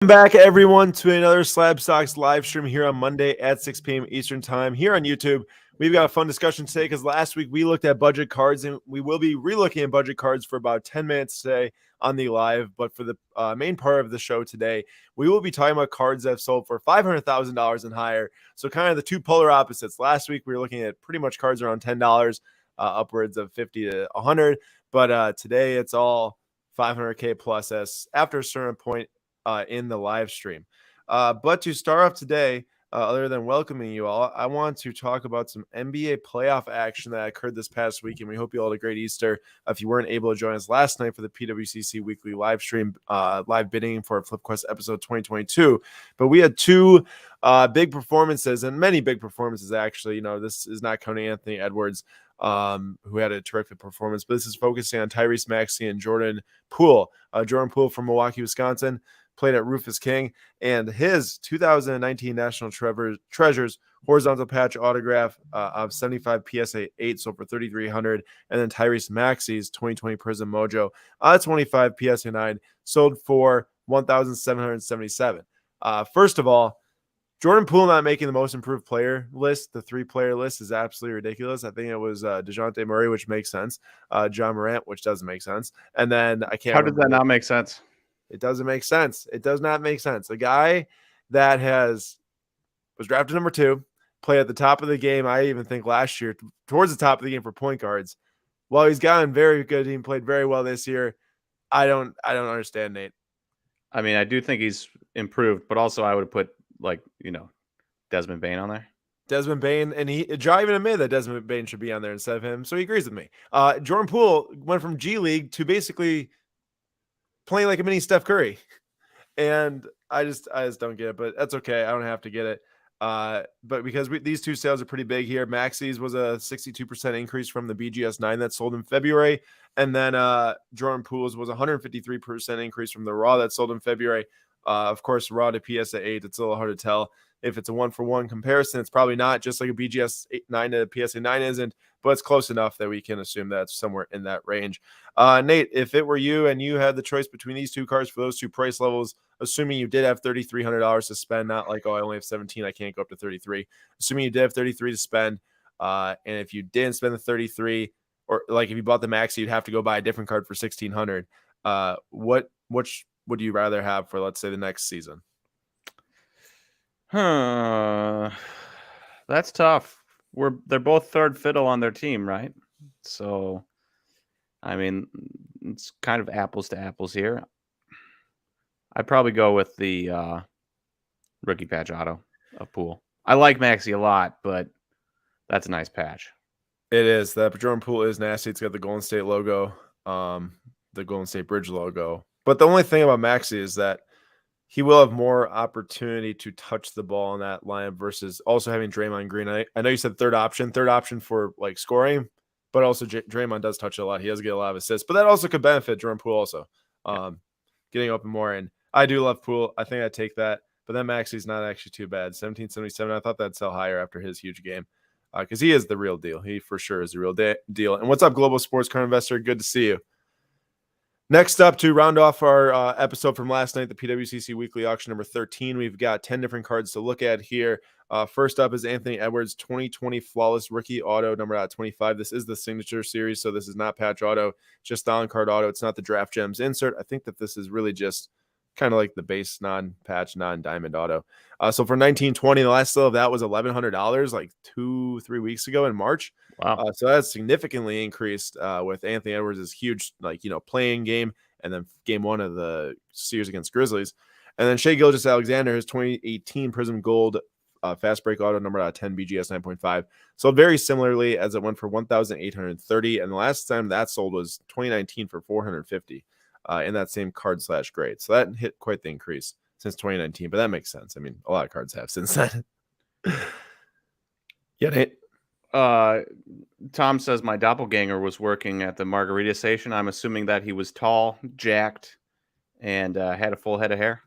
Welcome back, everyone, to another SlabStox live stream here on Monday at 6 p.m. Eastern Time here on YouTube. We've got a fun discussion today because last week we looked at budget cards, and we will be relooking at budget cards for about 10 minutes today on the live. But for the main part of the show today, we will be talking about cards that have sold for $500,000 and higher. So kind of the two polar opposites. Last week we were looking at pretty much cards around $10, upwards of 50 to 100. But today it's all 500K plus as after a certain point in the live stream. But to start off today, other than welcoming you all, I want to talk about some NBA playoff action that occurred this past week, and we hope you all had a great Easter. If you weren't able to join us last night for the PWCC weekly live stream, live bidding for FlipQuest episode 2022, but we had two big performances, and many big performances actually. You know, this is not counting Anthony Edwards, who had a terrific performance, but this is focusing on Tyrese Maxey and Jordan Poole. Jordan Poole from Milwaukee, Wisconsin, played at Rufus King, and his 2019 National Treasures horizontal patch autograph of 75 PSA 8 sold for $3,300, and then Tyrese Maxey's 2020 Prism Mojo 25 PSA 9 sold for $1,777. First of all, Jordan Poole not making the most improved player list, the 3-player list, is absolutely ridiculous. I think it was DeJounte Murray, which makes sense. John Morant, which doesn't make sense. And then I can't. How did that not make sense? It doesn't make sense. It does not make sense. A guy that was drafted number 2, played at the top of the game. I even think last year, towards the top of the game for point guards. While he's gotten very good, he played very well this year. I don't understand, Nate. I mean, I do think he's improved, but also I would have put Desmond Bane on there. Desmond Bane, and Ja even admitted that Desmond Bane should be on there instead of him, so he agrees with me. Jordan Poole went from G League to basically playing like a mini Steph Curry, and I just don't get it, but that's okay. I don't have to get it. But because these two sales are pretty big here, Maxey's was a 62% increase from the BGS 9 that sold in February, and then Jordan Poole's was a 153% increase from the Raw that sold in February. Of course, Raw to PSA 8, it's a little hard to tell if it's a 1-for-1 comparison. It's probably not, just like a BGS 9 to PSA 9 isn't, but it's close enough that we can assume that's somewhere in that range. Nate, if it were you and you had the choice between these two cards for those two price levels, assuming you did have $3,300 to spend, not like, oh, I only have 17, I can't go up to 33. Assuming you did have 33 to spend, and if you didn't spend the 33, or like if you bought the Max, you'd have to go buy a different card for 1,600. Which would you rather have for, let's say, the next season? That's tough. They're both third fiddle on their team, right? So, I mean, it's kind of apples to apples here. I'd probably go with the rookie patch auto of Poole. I like Maxey a lot, but that's a nice patch. It is. That Jordan Poole is nasty. It's got the Golden State logo, the Golden State Bridge logo. But the only thing about Maxey is that he will have more opportunity to touch the ball in that lineup versus also having Draymond Green. I know you said third option for like scoring, but also Draymond does touch it a lot. He does get a lot of assists, but that also could benefit Jordan Poole also, getting open more. And I do love Poole. I think I'd take that, but then Maxey's not actually too bad. 1777. I thought that'd sell higher after his huge game, because he is the real deal. He for sure is the real deal. And what's up, Global Sports Card Investor? Good to see you. Next up, to round off our episode from last night, the PWCC Weekly Auction number 13, we've got 10 different cards to look at here. First up is Anthony Edwards 2020 Flawless Rookie Auto, number 25. This is the Signature Series, so this is not patch auto, just the on-card auto. It's not the Draft Gems insert. I think that this is really just kind of like the base non-patch, non-diamond auto. So for 1920, the last sale of that was $1,100 like 2-3 weeks ago in March. Wow. So that's significantly increased with Anthony Edwards' huge, playing game, and then game 1 of the series against Grizzlies. And then Shai Gilgeous-Alexander, his 2018 Prism Gold Fast Break Auto, number 10 BGS 9.5. Sold very similarly, as it went for $1,830. And the last time that sold was 2019 for $450 in that same card/grade. So that hit quite the increase since 2019, but that makes sense. I mean, a lot of cards have since then. Yeah, Nate. Tom says my doppelganger was working at the margarita station. I'm assuming that he was tall, jacked, and had a full head of hair.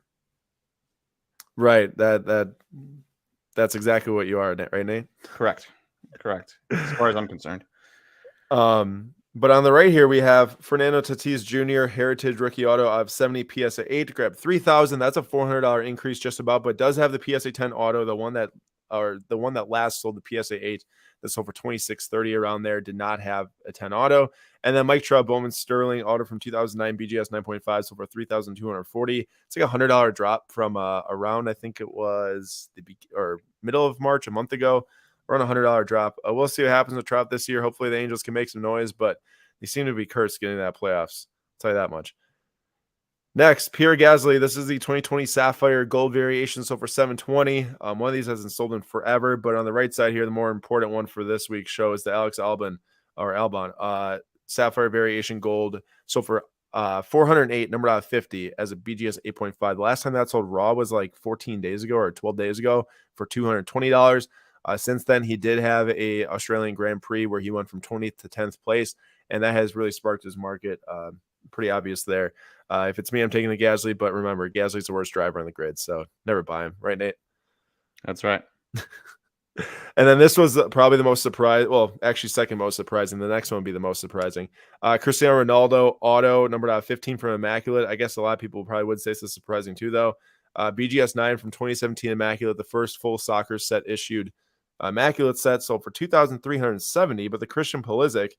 Right. That's exactly what you are, right, Nate? Correct. As far as I'm concerned. But on the right here, we have Fernando Tatis Jr. Heritage Rookie Auto of 70 PSA 8. Grab 3,000. That's a $400 increase just about, but does have the PSA 10 auto, the one that last sold the PSA 8 that sold for 26.30 around there. Did not have a 10 auto. And then Mike Trout Bowman Sterling auto from 2009 BGS 9.5 sold for 3,240. It's like a $100 drop from around, I think it was middle of March, a month ago. We're on a $100 drop. We'll see what happens with Trout this year. Hopefully the Angels can make some noise, but they seem to be cursed getting to that playoffs. I'll tell you that much. Next, Pierre Gasly. This is the 2020 Sapphire Gold variation. So for 720, one of these hasn't sold in forever. But on the right side here, the more important one for this week's show is the Alex Albon Sapphire Variation Gold. So for 408, numbered out of 50 as a BGS 8.5. The last time that sold raw was like 14 days ago or 12 days ago for $220. Since then, he did have a Australian Grand Prix where he went from 20th to 10th place, and that has really sparked his market. Pretty obvious there. If it's me, I'm taking the Gasly, but remember, Gasly's the worst driver on the grid, so never buy him. Right, Nate? That's right. And then this was probably the most surprising. Well, actually, second most surprising. The next one would be the most surprising. Cristiano Ronaldo auto, numbered out of 15 from Immaculate. I guess a lot of people probably would say this is surprising too, though. BGS 9 from 2017 Immaculate, the first full soccer set issued. Immaculate set sold for 2,370, but the Christian Pulisic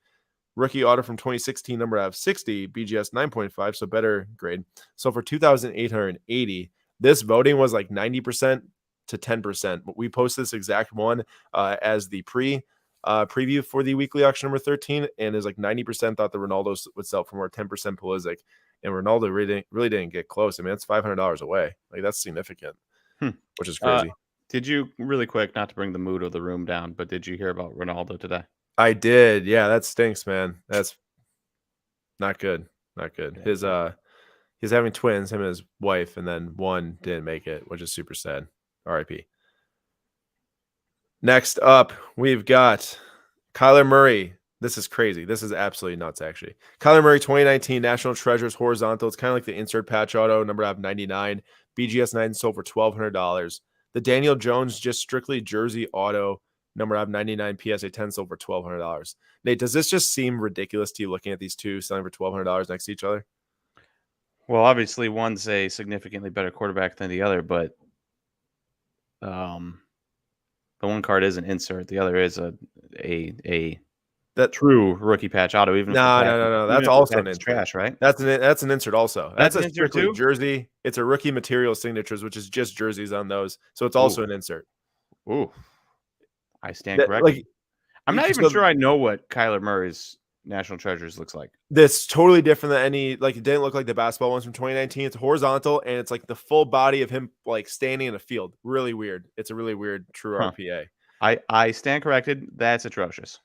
rookie auto from 2016, number out of 60, BGS 9.5, so better grade. So for 2,880, this voting was like 90% to 10%. But we posted this exact one as the preview for the weekly auction number 13, and is like 90% thought the Ronaldo would sell for more, 10% Pulisic, and Ronaldo really didn't get close. I mean, that's $500 away. Like that's significant, which is crazy. Did you, really quick, not to bring the mood of the room down, but did you hear about Ronaldo today? I did. Yeah, that stinks, man. That's not good. Not good. Yeah. He's having twins, him and his wife, and then one didn't make it, which is super sad. RIP. Next up, we've got Kyler Murray. This is crazy. This is absolutely nuts, actually. Kyler Murray, 2019 National Treasures Horizontal. It's kind of like the insert patch auto, number out of 99. BGS 9 sold for $1,200. The Daniel Jones just strictly jersey auto, number out of 99 PSA 10 sold for $1,200. Nate, does this just seem ridiculous to you looking at these two selling for $1,200 next to each other? Well, obviously one's a significantly better quarterback than the other, but the one card is an insert. The other is that true rookie patch auto. Even no. That's also an insert. Trash, right? That's an insert also. That's a strictly too? jersey. It's a rookie material signatures, which is just jerseys on those. So it's also an insert. Ooh, I stand corrected. I'm not even sure I know what Kyler Murray's National Treasures looks like. This totally different than any, like it didn't look like the basketball ones from 2019. It's horizontal and it's like the full body of him like standing in a field. Really weird. It's a really weird true RPA. I stand corrected. That's atrocious.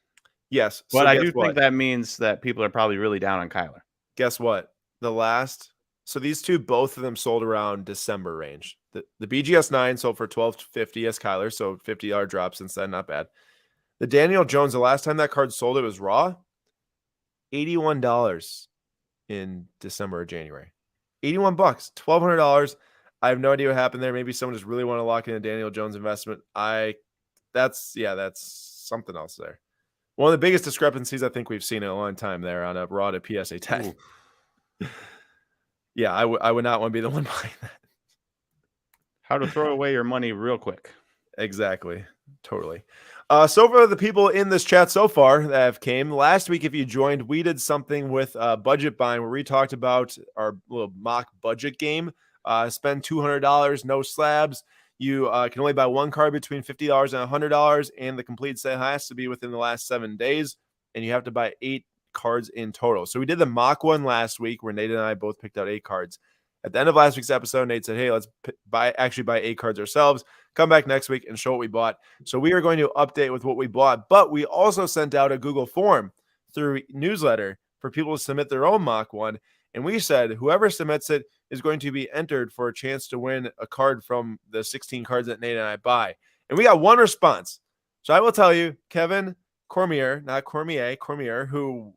Yes. But I do think that means that people are probably really down on Kyler. Guess what? So these two, both of them sold around December range. The BGS 9 sold for $1,250 as Kyler, so $50 drop since then, not bad. The Daniel Jones, the last time that card sold, it was raw, $81 in December or January. $81, $1,200. I have no idea what happened there. Maybe someone just really want to lock in a Daniel Jones investment. That's something else there. One of the biggest discrepancies I think we've seen in a long time there on a raw to PSA 10. Yeah, I would not want to be the one buying that. How to throw away your money real quick. Exactly. Totally. So for the people in this chat so far that have came, last week if you joined, we did something with budget buying where we talked about our little mock budget game. Spend $200, no slabs. You can only buy one card between $50 and $100, and the complete set has to be within the last 7 days, and you have to buy 8 cards in total. So we did the mock one last week where Nate and I both picked out 8 cards. At the end of last week's episode, Nate said, hey, let's buy 8 cards ourselves. Come back next week and show what we bought. So we are going to update with what we bought, but we also sent out a Google form through newsletter for people to submit their own mock one. And we said whoever submits it is going to be entered for a chance to win a card from the 16 cards that Nate and I buy. And we got one response. So I will tell you, Kevin Cormier, who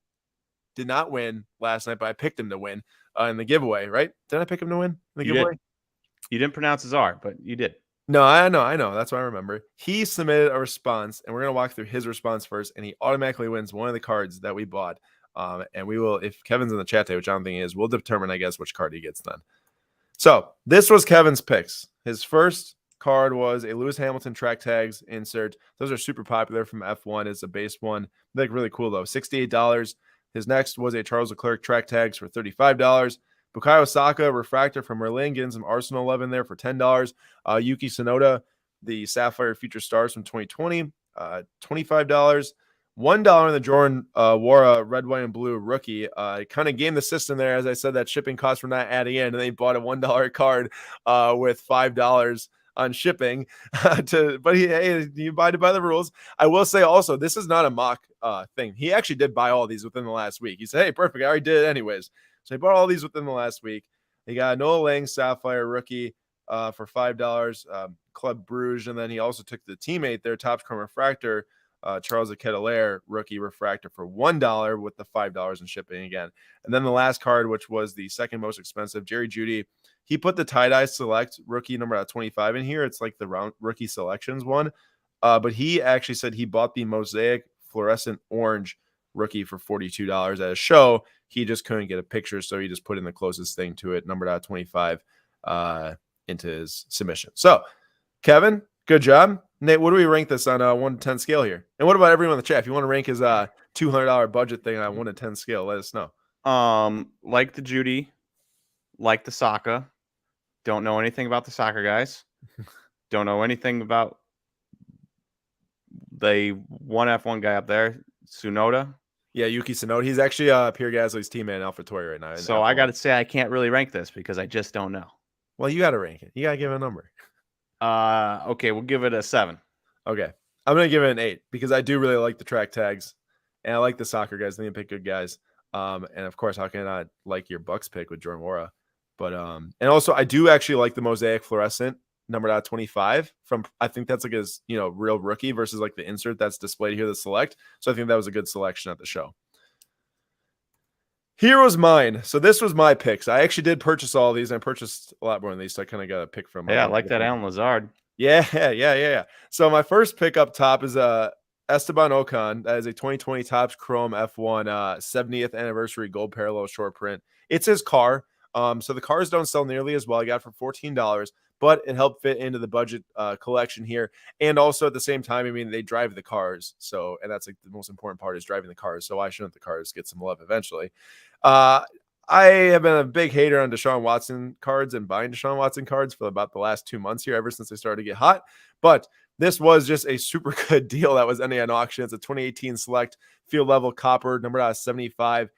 did not win last night, but I picked him to win in the giveaway, right? Did I pick him to win in the giveaway? You didn't pronounce his R, but you did. No, I know. That's what I remember. He submitted a response, and we're going to walk through his response first, and he automatically wins one of the cards that we bought. And we will, if Kevin's in the chat today, which I don't think he is, we'll determine, I guess, which card he gets then. So this was Kevin's picks. His first card was a Lewis Hamilton track tags insert. Those are super popular from F1. It's a base one. They look really cool though. $68. His next was a Charles Leclerc track tags for $35. Bukayo Saka refractor from Merlin, getting some Arsenal 11 there for $10. Yuki Tsunoda, the Sapphire Future Stars from 2020, $25. $1 on the Jordan Wara red, white, and blue rookie. Kind of gamed the system there. As I said, that shipping costs from not adding in, and they bought a $1 card with $5 on shipping. But hey, you abided by the rules. I will say also, this is not a mock thing. He actually did buy all these within the last week. He said, hey, perfect. I already did it anyways. So he bought all these within the last week. He got Noah Lang Sapphire rookie for $5, Club Bruges, and then he also took the teammate there, Topps Chrome Refractor, Charles Leclerc rookie refractor for $1 with the $5 in shipping again. And then the last card, which was the second most expensive, Jerry Jeudy. He put the tie-dye select rookie number 25 in here. It's like the round rookie selections one. But he actually said he bought the mosaic fluorescent orange rookie for $42 at a show. He just couldn't get a picture, so he just put in the closest thing to it, numbered out 25, into his submission. So, Kevin, good job. Nate, what do we rank this on a 1 to 10 scale here? And what about everyone in the chat? If you want to rank his $200 budget thing on a 1 to 10 scale, let us know. Like the Jeudy, like the Saka. Don't know anything about the soccer guys. Don't know anything about the one F1 guy up there, Tsunoda. Yeah, Yuki Tsunoda. He's actually Pierre Gasly's teammate in AlphaTauri right now. So I got to say I can't really rank this because I just don't know. Well, you got to rank it. You got to give it a number. Okay, we'll give it a 7. Okay. I'm going to give it an 8 because I do really like the track tags and I like the soccer guys. They pick good guys. And of course, how can I like your Bucks pick with Jordan Wara? But and also I do actually like the mosaic fluorescent numbered out 25 from, I think that's like his, real rookie versus like the insert that's displayed here, the select. So I think that was a good selection at the show. Here was mine. So this was my picks. I actually did purchase all of these. I purchased a lot more than these, so I kind of got a pick from. Yeah, I like that Alan Lazard. Yeah. So my first pick up top is Esteban Ocon. That is a 2020 Topps Chrome F1 70th anniversary gold parallel short print. It's his car. So the cars don't sell nearly as well. I got it for $14, but it helped fit into the budget collection here. And also at the same time, I mean, they drive the cars. So, and that's like the most important part is driving the cars. So why shouldn't the cars get some love eventually? I have been a big hater on Deshaun Watson cards and buying Deshaun Watson cards for about the last 2 months here, ever since they started to get hot. But this was just a super good deal that was ending on auction. It's a 2018 select field level copper, numbered out 75.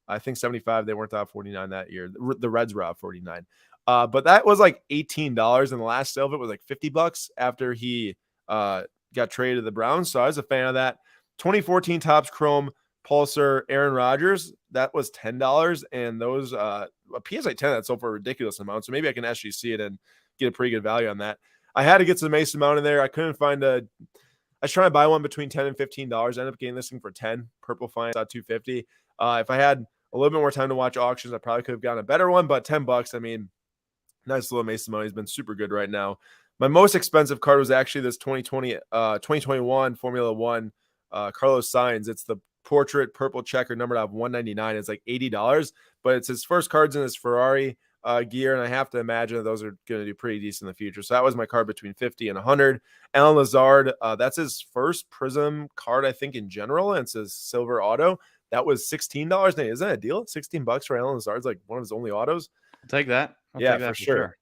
I think 75. They weren't out 49 that year. The Reds were out 49. But that was like $18, and the last sale of it was like $50 after he got traded to the Browns. So I was a fan of that. 2014 Topps Chrome Pulsar Aaron Rodgers, that was $10, and those a PSA 10 that sold for a ridiculous amount. So maybe I can actually see it and get a pretty good value on that. I had to get some Mason Mount in there. I couldn't find I was trying to buy one between $10 and $15. I ended up getting this thing for 10. Purple Fine at $250. If I had a little bit more time to watch auctions, I probably could have gotten a better one, but $10, I mean, nice little Mason Mount. He's been super good right now. My most expensive card was actually this 2021 Formula One Carlos Sainz. It's the portrait purple checker numbered out of $199. It's like $80, but it's his first cards in his Ferrari gear, and I have to imagine that those are going to do pretty decent in the future. So that was my card between 50 and 100. Alan Lazard, that's his first Prism card, I think, in general, and it's his silver auto. That was $16. Now, isn't that a deal? $16 for Alan Lazard's like one of his only autos. I'll take that. I'll take that for sure.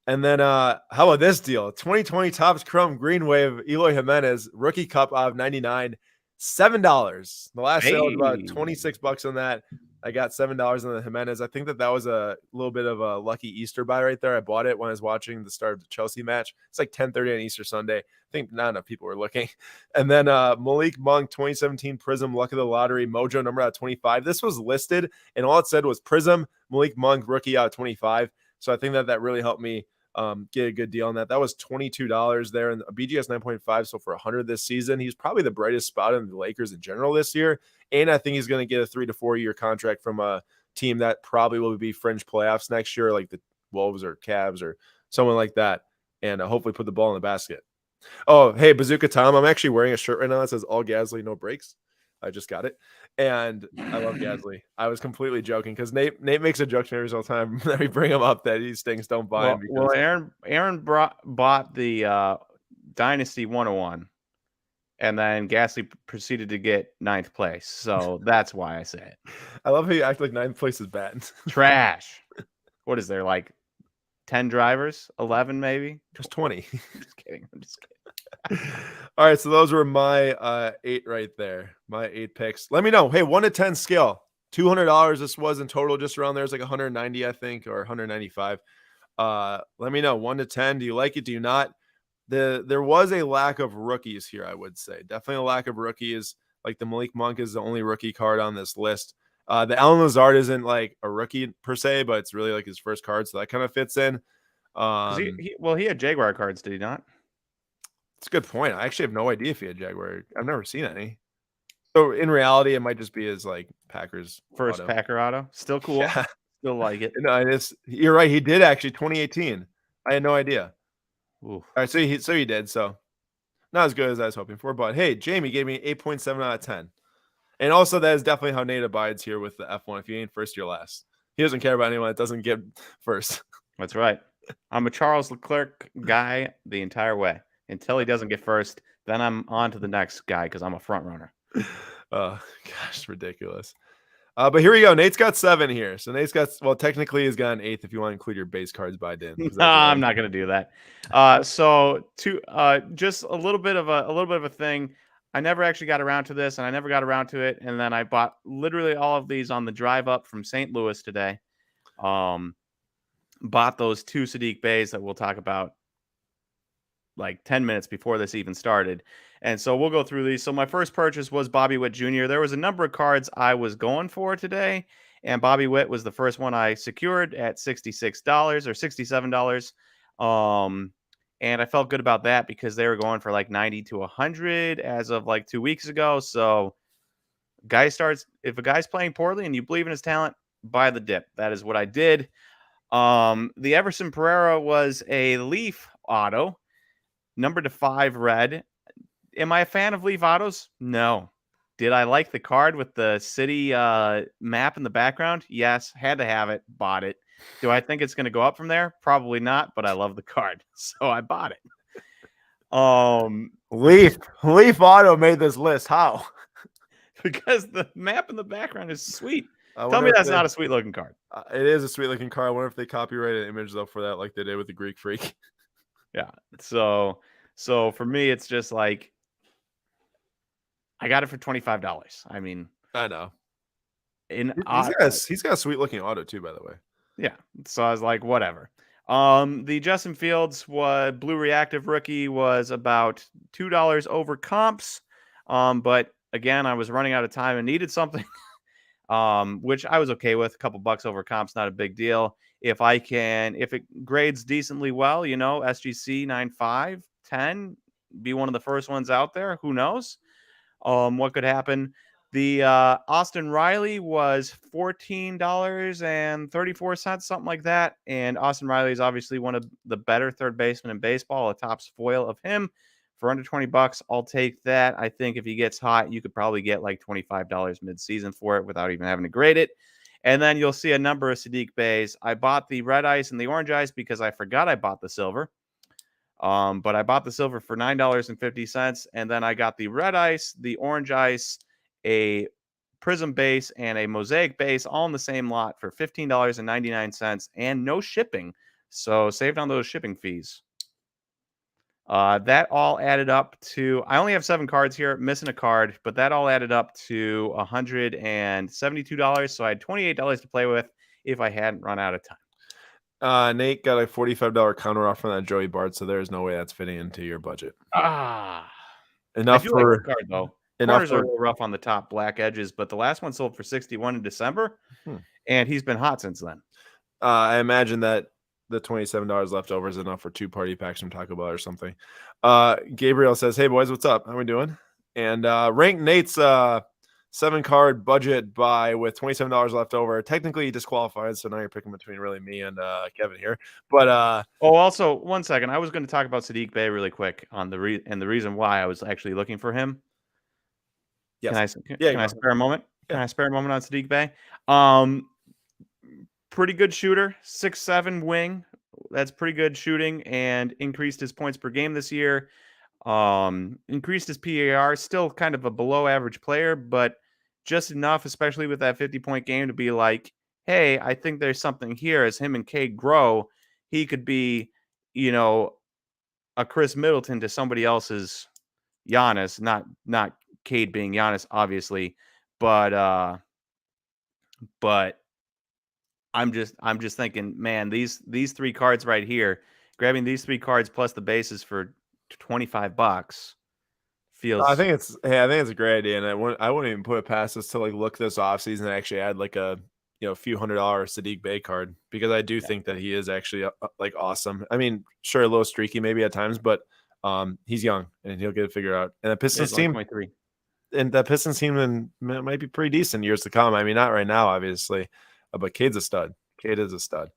And then how about this deal? 2020 Topps Chrome Green Wave Eloy Jimenez rookie cup of 99, $7. The last sale was about $26 on that. I got $7 on the Jimenez. I think that was a little bit of a lucky Easter buy right there. I bought it when I was watching the start of the Chelsea match. It's like 10:30 on Easter Sunday. I think not enough people were looking. And then Malik Monk 2017 Prism Luck of the Lottery Mojo number out 25. This was listed, and all it said was Prism Malik Monk rookie out 25. So I think that really helped me get a good deal on that. That was $22 there, and a BGS 9.5 so for $100 this season. He's probably the brightest spot in the Lakers in general this year, and I think he's going to get a 3 to 4 year contract from a team that probably will be fringe playoffs next year, like the Wolves or Cavs or someone like that, and hopefully put the ball in the basket. Oh, hey, Bazooka Tom, I'm actually wearing a shirt right now that says all Gasly, no breaks. I just got it. And I love Gasly. I was completely joking because Nate makes a joke to me every single time that we bring him up that these things don't buy him. Well, Aaron bought the Dynasty 101, and then Gasly proceeded to get 9th place. So that's why I say it. I love how you act like 9th place is bad. Trash. What is there, like 10 drivers? 11 maybe? Just 20. I'm just kidding. All right, so those were my 8 right there. My 8 picks. Let me know. Hey, 1 to 10 scale. $200 this was in total, just around there. It's like 190, I think, or 195. Let me know. 1 to 10. Do you like it? Do you not? There was a lack of rookies here, I would say. Definitely a lack of rookies. Like the Malik Monk is the only rookie card on this list. The Alan Lazard isn't like a rookie per se, but it's really like his first card, so that kind of fits in. He had Jaguar cards, did he not? It's a good point. I actually have no idea if he had Jaguar. I've never seen any. So in reality, it might just be his like Packers first auto. Packer auto. Still cool. Yeah. Still like it. No, you're right. He did actually 2018. I had no idea. Oof. All right, so he did. So not as good as I was hoping for, but hey, Jamie gave me 8.7 out of 10. And also that is definitely how Nate abides here with the F1. If you ain't first, you're last. He doesn't care about anyone that doesn't get first. That's right. I'm a Charles Leclerc guy the entire way until he doesn't get first. Then I'm on to the next guy because I'm a front runner. Oh, gosh, ridiculous. But here we go. Nate's got 7 here. So Nate's got, well, technically he's got an 8th if you want to include your base cards by Dan. No, I'm not going to do that. So just a little bit of a thing. I never actually got around to this, and I never got around to it. And then I bought literally all of these on the drive up from St. Louis today. Bought those 2 Sadiq Beys that we'll talk about like 10 minutes before this even started. And so we'll go through these. So my first purchase was Bobby Witt Jr. There was a number of cards I was going for today, and Bobby Witt was the first one I secured at $66 or $67. And I felt good about that because they were going for like 90 to 100 as of like 2 weeks ago. So if a guy's playing poorly and you believe in his talent, buy the dip. That is what I did. The Everson Pereira was a Leaf auto, number to 5 red. Am I a fan of Leaf autos? No. Did I like the card with the city map in the background? Yes. Had to have it. Bought it. Do I think it's going to go up from there? Probably not, but I love the card, so I bought it. Leaf auto made this list. How? Because the map in the background is sweet. Tell me that's not a sweet looking card. It is a sweet looking card. I wonder if they copyrighted an image though for that, like they did with the Greek Freak. Yeah. So for me, it's just like I got it for $25. I mean, I know. He's got a sweet looking auto too, by the way. Yeah. So I was like, whatever. The Justin Fields blue reactive rookie was about $2 over comps. But again, I was running out of time and needed something. Which I was okay with. A couple bucks over comps, not a big deal. If it grades decently well, SGC 9.5, 10, be one of the first ones out there. Who knows? What could happen? The Austin Riley was $14.34, something like that. And Austin Riley is obviously one of the better third basemen in baseball. A Topps foil of him for under $20. I'll take that. I think if he gets hot, you could probably get like $25 mid-season for it without even having to grade it. And then you'll see a number of Sadiq Beys. I bought the red ice and the orange ice because I forgot I bought the silver. But I bought the silver for $9.50. And then I got the red ice, the orange ice, a Prism base, and a Mosaic base all in the same lot for $15.99 and no shipping. So saved on those shipping fees. That all added up to, I only have 7 cards here, missing a card, but that all added up to $172. So I had $28 to play with if I hadn't run out of time. Nate got a $45 counter offer on that Joey Bart, so there's no way that's fitting into your budget. Enough for like card though. Corners are a little rough on the top, black edges, but the last one sold for $61 in December, and he's been hot since then. I imagine that the $27 left over is enough for 2 party packs from Taco Bell or something. Gabriel says, "Hey boys, what's up? How we doing?" And rank Nate's 7-card budget buy with $27 left over. Technically he disqualified, so now you're picking between really me and Kevin here. But also 1 second, I was going to talk about Sadiq Bey really quick on the reason why I was actually looking for him. Yes. Can I spare a moment? Yeah. Can I spare a moment on Sadiq Bey? Pretty good shooter, 6'7" wing. That's pretty good shooting, and increased his points per game this year. Increased his PAR, still kind of a below average player, but just enough, especially with that 50-point game, to be like, hey, I think there's something here. As him and Cade grow, he could be, you know, a Chris Middleton to somebody else's Giannis, not Cade being Giannis, obviously, but I'm just thinking, man, these three cards right here, grabbing these three cards plus the bases for $25 I feels think it's a great idea, and I wouldn't even put it past us to like look this offseason and actually add like a few $100 Sadiq Bey card, because I do think that he is actually like awesome. I mean, sure, a little streaky maybe at times, but he's young and he'll get it figured out. And the Pistons team, 23. and that Pistons team might be pretty decent years to come. I mean, not right now, obviously, but Cade's a stud. Cade is a stud.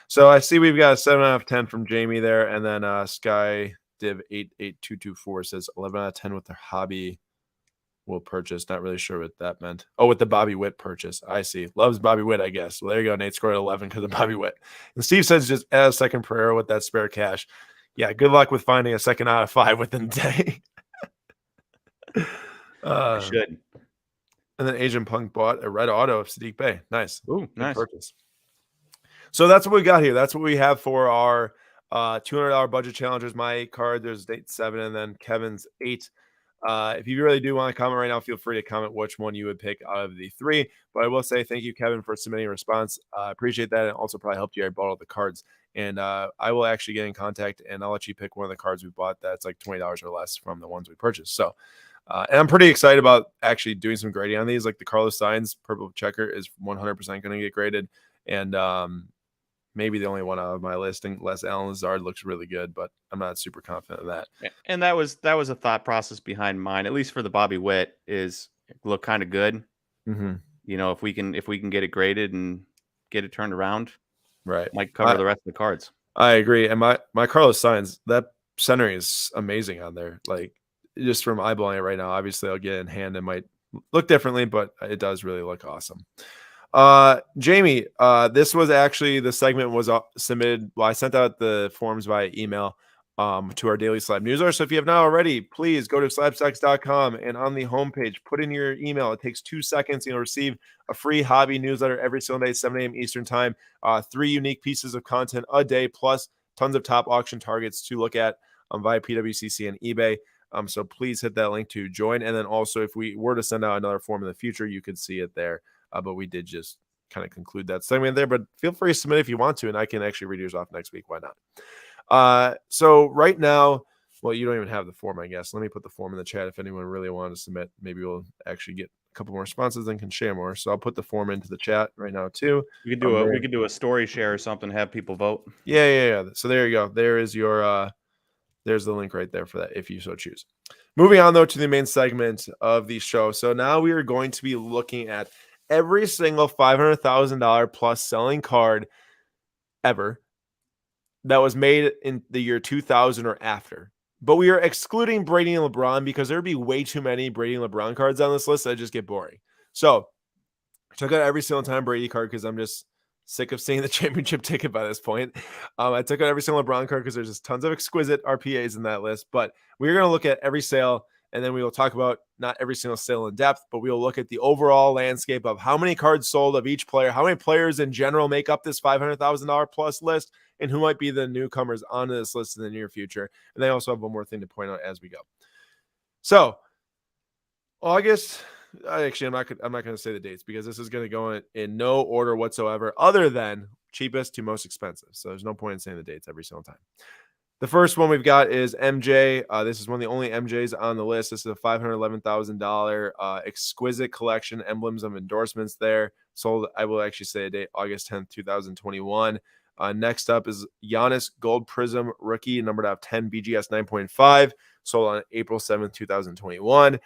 So I see we've got a 7 out of 10 from Jamie there, and then Sky Div 88224 says 11 out of 10 with their hobby will purchase. Not really sure what that meant. Oh, with the Bobby Witt purchase. I see. Loves Bobby Witt, I guess. Well, there you go. Nate scored 11 because of Bobby Witt. And Steve says just add a second Pereira with that spare cash. Yeah, good luck with finding a second out of 5 within a day. I should. And then Asian Punk bought a red auto of Sadiq Bey. Nice. Ooh, nice. Purchase. So that's what we got here. That's what we have for our $200 budget challengers. My card, there's 7, and then Kevin's 8. If you really do want to comment right now, feel free to comment which one you would pick out of the 3. But I will say thank you, Kevin, for submitting a response. I appreciate that. And also probably helped you. I bought all the cards. And I will actually get in contact, and I'll let you pick one of the cards we bought that's like $20 or less from the ones we purchased. So, and I'm pretty excited about actually doing some grading on these. Like the Carlos Sainz purple checker is 100% going to get graded. And maybe the only one out of my listing, Les Allen Lazard, looks really good, but I'm not super confident of that. And that was a thought process behind mine, at least for the Bobby Witt, is look kind of good. Mm-hmm. You know, if we can get it graded and get it turned around, right, might cover the rest of the cards. I agree. And my Carlos Sainz, that centering is amazing on there. Like just from eyeballing it right now, obviously I'll get it in hand. It might look differently, but it does really look awesome. Jamie, this was actually, the segment was submitted. Well, I sent out the forms via email to our daily Slab newsletter. So if you have not already, please go to SlabStox.com and on the homepage, put in your email. It takes 2 seconds. You'll receive a free hobby newsletter every single day, 7 a.m. Eastern time. 3 unique pieces of content a day, plus tons of top auction targets to look at via PWCC and eBay. So please hit that link to join. And then also, if we were to send out another form in the future, you could see it there. But we did just kind of conclude that segment there. But feel free to submit if you want to, and I can actually read yours off next week. Why not? So right now, well, you don't even have the form, I guess. Let me put the form in the chat if anyone really wanted to submit. Maybe we'll actually get a couple more responses and can share more. So I'll put the form into the chat right now too. We could do a story share or something, have people vote. Yeah. So there you go. There is your there's the link right there for that if you so choose. Moving on though to the main segment of the show. So now we are going to be looking at every single $500,000 plus selling card ever that was made in the year 2000 or after. But we are excluding Brady and LeBron because there would be way too many Brady and LeBron cards on this list that just get boring. So I took out every single time Brady card because I'm just sick of seeing the championship ticket by this point. I took out every single LeBron card because there's just tons of exquisite RPAs in that list. But we're going to look at every sale, and then we will talk about not every single sale in depth, but we will look at the overall landscape of how many cards sold of each player, how many players in general make up this $500,000 plus list, and who might be the newcomers onto this list in the near future. And they also have one more thing to point out as we go. So August, actually, I'm not going to say the dates because this is going to go in no order whatsoever other than cheapest to most expensive. So there's no point in saying the dates every single time. The first one we've got is MJ. This is one of the only MJs on the list. This is a $511,000 exquisite collection, emblems of endorsements there. Sold, I will actually say a date, August 10th, 2021. Next up is Giannis Gold Prism rookie, numbered out of 10, BGS 9.5. Sold on April 7th, 2021.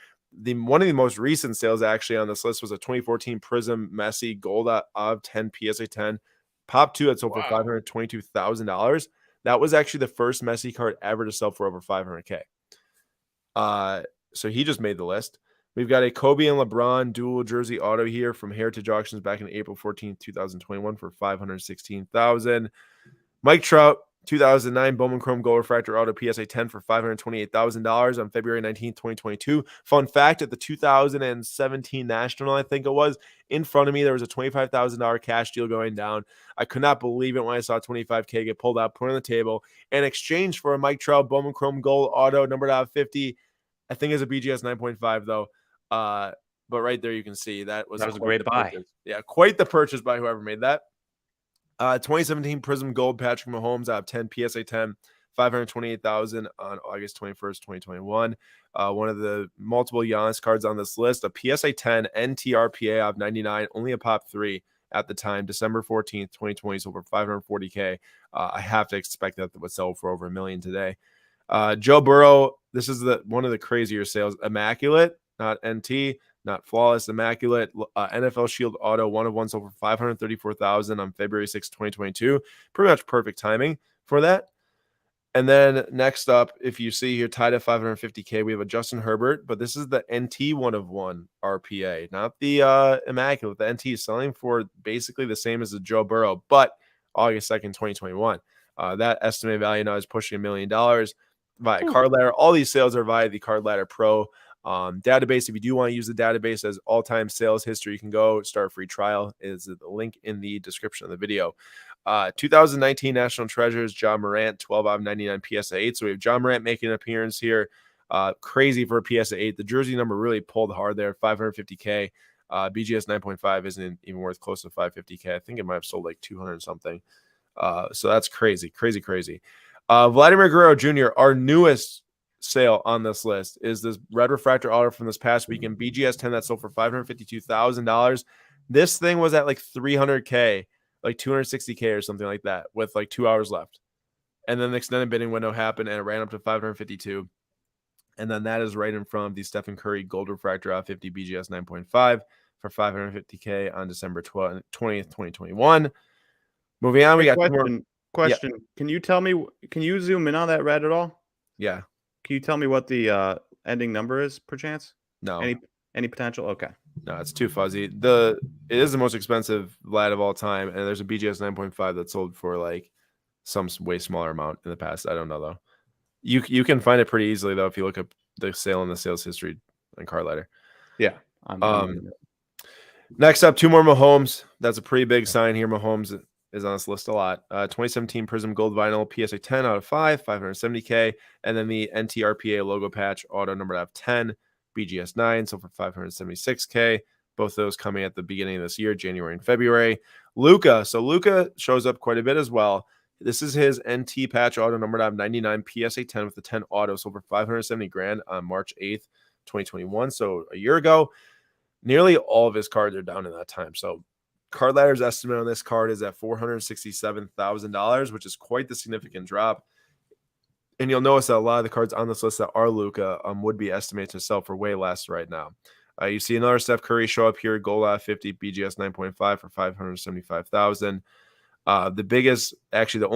One of the most recent sales actually on this list was a 2014 Prism Messi Gold out of 10 PSA 10. Pop 2 that sold for $522,000. That was actually the first Messi card ever to sell for over $500K. So he just made the list. We've got a Kobe and LeBron dual jersey auto here from Heritage Auctions back in April 14th, 2021 for $516,000. Mike Trout, 2009 Bowman Chrome Gold Refractor Auto PSA 10 for $528,000 on February 19th, 2022. Fun fact, at the 2017 National, I think it was, in front of me, there was a $25,000 cash deal going down. I could not believe it when I saw $25K get pulled out, put on the table, in exchange for a Mike Trout Bowman Chrome Gold Auto numbered out of 50. I think it's a BGS 9.5, though. But right there, you can see that was a great buy. Purchase. Yeah, quite the purchase by whoever made that. 2017 Prism Gold Patrick Mahomes out of 10 PSA 10, $528,000 on August 21st, 2021. One of the multiple Giannis cards on this list, a PSA 10 NTRPA out of 99, only a pop 3 at the time, December 14th, 2020, sold for $540K. I have to expect that would sell for over $1 million today. Joe Burrow, this is one of the crazier sales. Immaculate, not NT, not flawless, immaculate. NFL Shield Auto, 1 of 1, sold for $534,000 on February 6th, 2022. Pretty much perfect timing for that. And then next up, if you see here, tied at $550K, we have a Justin Herbert, but this is the NT 1 of 1 RPA, not the immaculate. The NT is selling for basically the same as the Joe Burrow, but August 2nd, 2021. That estimated value now is pushing $1 million via Card Ladder. All these sales are via the Card Ladder Pro database. If you do want to use the database as all-time sales history, you can go start a free trial. Is the link in the description of the video. 2019 National Treasures, Ja Morant, 12 out of 99 PSA 8. So we have Ja Morant making an appearance here. Crazy for a PSA 8. The jersey number really pulled hard there, $550K. BGS 9.5 isn't even worth close to $550K. I think it might have sold like 200 something. So that's crazy. Vladimir Guerrero Jr., our newest sale on this list, is this red refractor auto from this past weekend, BGS 10, that sold for $552,000. This thing was at like $300K, like $260K or something like that, with like 2 hours left. And then the extended bidding window happened and it ran up to $552. And then that is right in front of the Stephen Curry gold refractor out 50 BGS 9.5 for $550K on December 20th, 2021. Moving on, we got question. Yeah. Can you zoom in on that red at all? Yeah. Can you tell me what the ending number is, perchance? No. Any potential? Okay. No, it's too fuzzy. It is the most expensive Vlad of all time, and there's a BGS 9.5 that sold for like some way smaller amount in the past. I don't know though. You can find it pretty easily though if you look up the sale and the sales history on Card Ladder. Yeah. Next up, 2 more Mahomes. That's a pretty big sign here. Mahomes is on this list a lot. 2017 Prism Gold Vinyl PSA 10 out of 5, $570K, and then the NTRPA logo patch auto numbered out of 10, BGS 9, so for $576K. Both of those coming at the beginning of this year, January and February. Luka. So Luka shows up quite a bit as well. This is his NT patch auto numbered out of 99 PSA 10 with the 10 auto, sold for $570,000 on March 8th, 2021. So a year ago. Nearly all of his cards are down in that time. So Card Ladder's estimate on this card is at $467,000, which is quite the significant drop. And you'll notice that a lot of the cards on this list that are Luka would be estimated to sell for way less right now. You see another Steph Curry show up here, gold out 50, BGS 9.5 for $575,000. The biggest, actually, the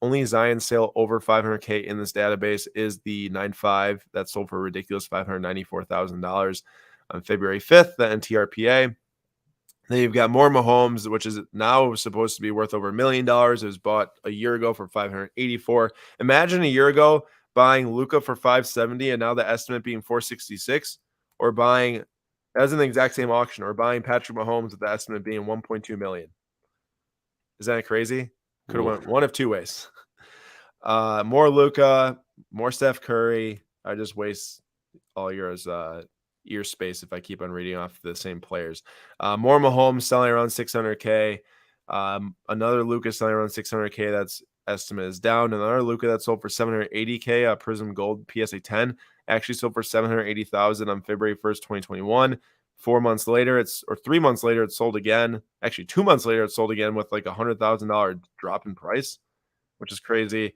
only Zion sale over $500K in this database is the 9.5 that sold for a ridiculous $594,000 on February 5th, the NTRPA. Then you've got more Mahomes, which is now supposed to be worth over $1 million. It was bought a year ago for $584. Imagine a year ago buying Luka for $570 and now the estimate being $466, or buying, that was in the exact same auction, or buying Patrick Mahomes with the estimate being $1.2 million. Is that crazy? Could have went one of two ways. More Luka, more Steph Curry. I just waste all yours ear space if I keep on reading off the same players. More Mahomes selling around $600K. Another Luka selling around $600K. That's estimate is down. Another Luka that sold for $780K. Prism Gold PSA 10 actually sold for $780,000 on February 1st, 2021. 4 months later, 3 months later, it sold again. Actually, 2 months later, it sold again with like $100,000 drop in price, which is crazy.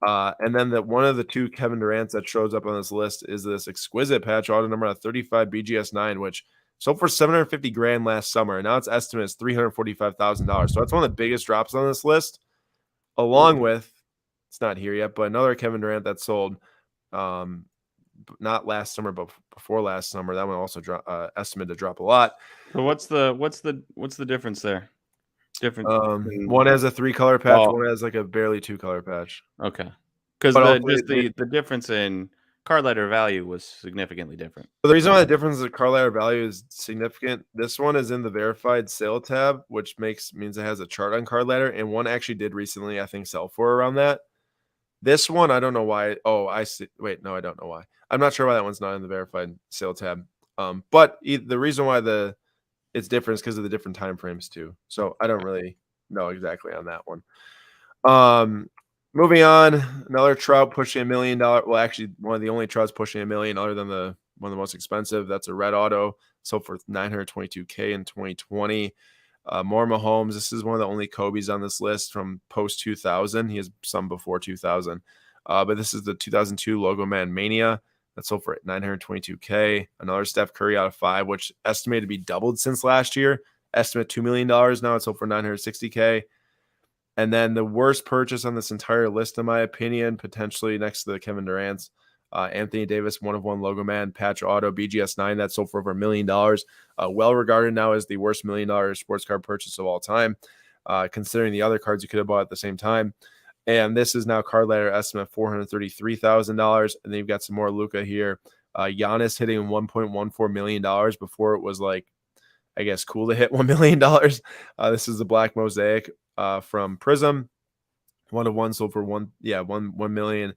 And then one of the 2 Kevin Durant's that shows up on this list is this exquisite patch auto number 35 BGS 9, which sold for $750,000 last summer. And now its estimate is $345,000. So that's one of the biggest drops on this list, along with, it's not here yet, but another Kevin Durant that sold not last summer, but before last summer. That one also estimated to drop a lot. So what's the difference there? Different. One has a 3-color patch, Oh. one has like a barely 2-color patch. Okay. Because the difference in card letter value was significantly different. But the reason why the difference in card letter value is significant, this one is in the verified sale tab, which means it has a chart on card letter, and one actually did recently, I think, sell for around that. This one, I don't know why. Oh, I see. Wait, no, I don't know why. I'm not sure why that one's not in the verified sale tab. But the reason why it's different is because of the different time frames too. So I don't really know exactly on that one. Moving on, another trout pushing $1 million. Well, actually, one of the only trouts pushing $1 million, other than one of the most expensive. That's a red auto, sold for $922K in 2020. More Mahomes. This is one of the only Kobe's on this list from post 2000. He has some before 2000, but this is the 2002 Logo Man Mania. That sold for $922K. Another Steph Curry out of 5, which estimated to be doubled since last year. Estimate $2 million now. It sold for $960K. And then the worst purchase on this entire list, in my opinion, potentially next to the Kevin Durant's, Anthony Davis, 1/1 Logo Man patch auto BGS 9 that sold for over $1 million. Well regarded now as the worst $1 million sports card purchase of all time, considering the other cards you could have bought at the same time. And this is now card letter estimate $433,000. And then you've got some more Luka here. Giannis hitting $1.14 million before it was like, I guess, cool to hit $1 million. This is the Black Mosaic from Prism. 1/1 sold for $1 million.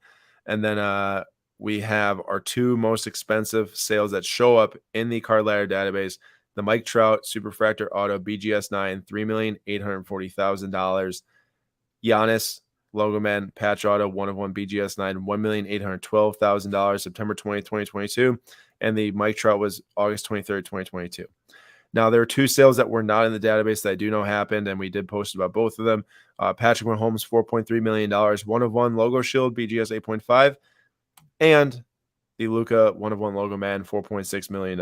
And then we have our two most expensive sales that show up in the card ladder database. The Mike Trout Superfractor Auto BGS 9, $3,840,000. Giannis Logo Man Patch Auto 1/1 BGS 9, $1,812,000, September 20th, 2022. And the Mike Trout was August 23rd, 2022. Now, there are two sales that were not in the database that I do know happened, and we did post about both of them. Patrick Mahomes, $4.3 million, 1/1 Logo Shield, BGS 8.5, and the Luka 1/1 Logo Man, $4.6 million.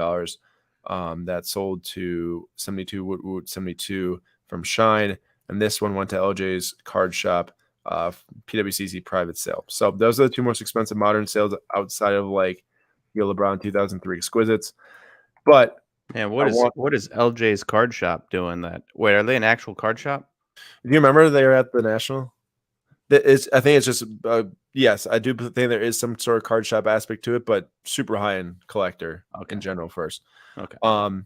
That sold to 72 from Shine, and this one went to LJ's Card Shop, PWCC private sale. So those are the two most expensive modern sales outside of like your LeBron 2003 Exquisites. But man, what is LJ's Card Shop doing that? Wait, are they an actual card shop? Do you remember they were at the National? I think it's just yes, I do think there is some sort of card shop aspect to it, but super high end collector in general first. Okay. I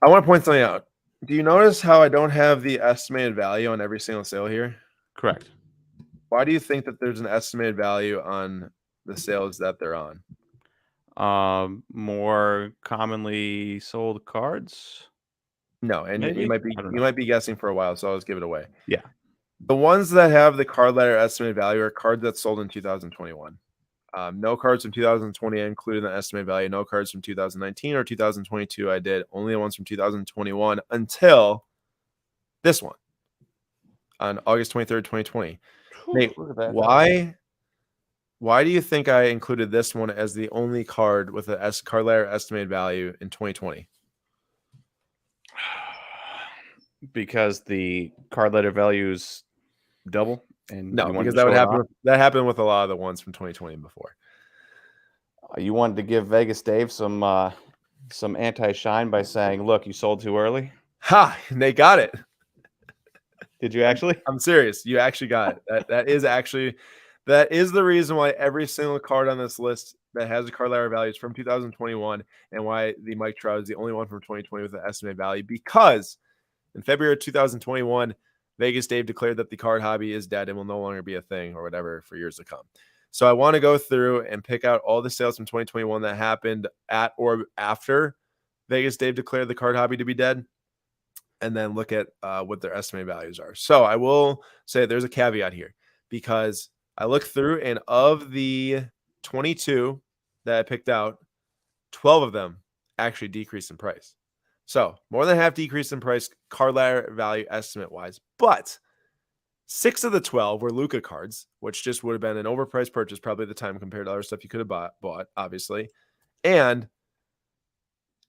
want to point something out. Do you notice how I don't have the estimated value on every single sale here? Correct. Why do you think that there's an estimated value on the sales that they're on? More commonly sold cards. No, and Maybe? you might be guessing for a while, so I'll just give it away. Yeah. The ones that have the card letter estimated value are cards that sold in 2021. No cards from 2020 I included in the estimated value. No cards from 2019 or 2022 I did. Only the ones from 2021 until this one on August 23rd, 2020. Nate, why do you think I included this one as the only card with a card letter estimated value in 2020? Because the card letter values double, and no, because that happened with a lot of the ones from 2020 and before. You wanted to give Vegas Dave some anti-shine by saying, "Look, you sold too early." Ha! And they got it. Did you actually? I'm serious. You actually got it. That is the reason why every single card on this list that has a card letter value is from 2021, and why the Mike Trout is the only one from 2020 with an estimated value. Because in February of 2021, Vegas Dave declared that the card hobby is dead and will no longer be a thing or whatever for years to come. So I want to go through and pick out all the sales from 2021 that happened at or after Vegas Dave declared the card hobby to be dead, and then look at what their estimated values are. So I will say there's a caveat here, because I looked through, and of the 22 that I picked out, 12 of them actually decreased in price. So more than half decreased in price, card letter value estimate wise. But 6 of the 12 were Luka cards, which just would have been an overpriced purchase probably at the time compared to other stuff you could have bought, obviously. And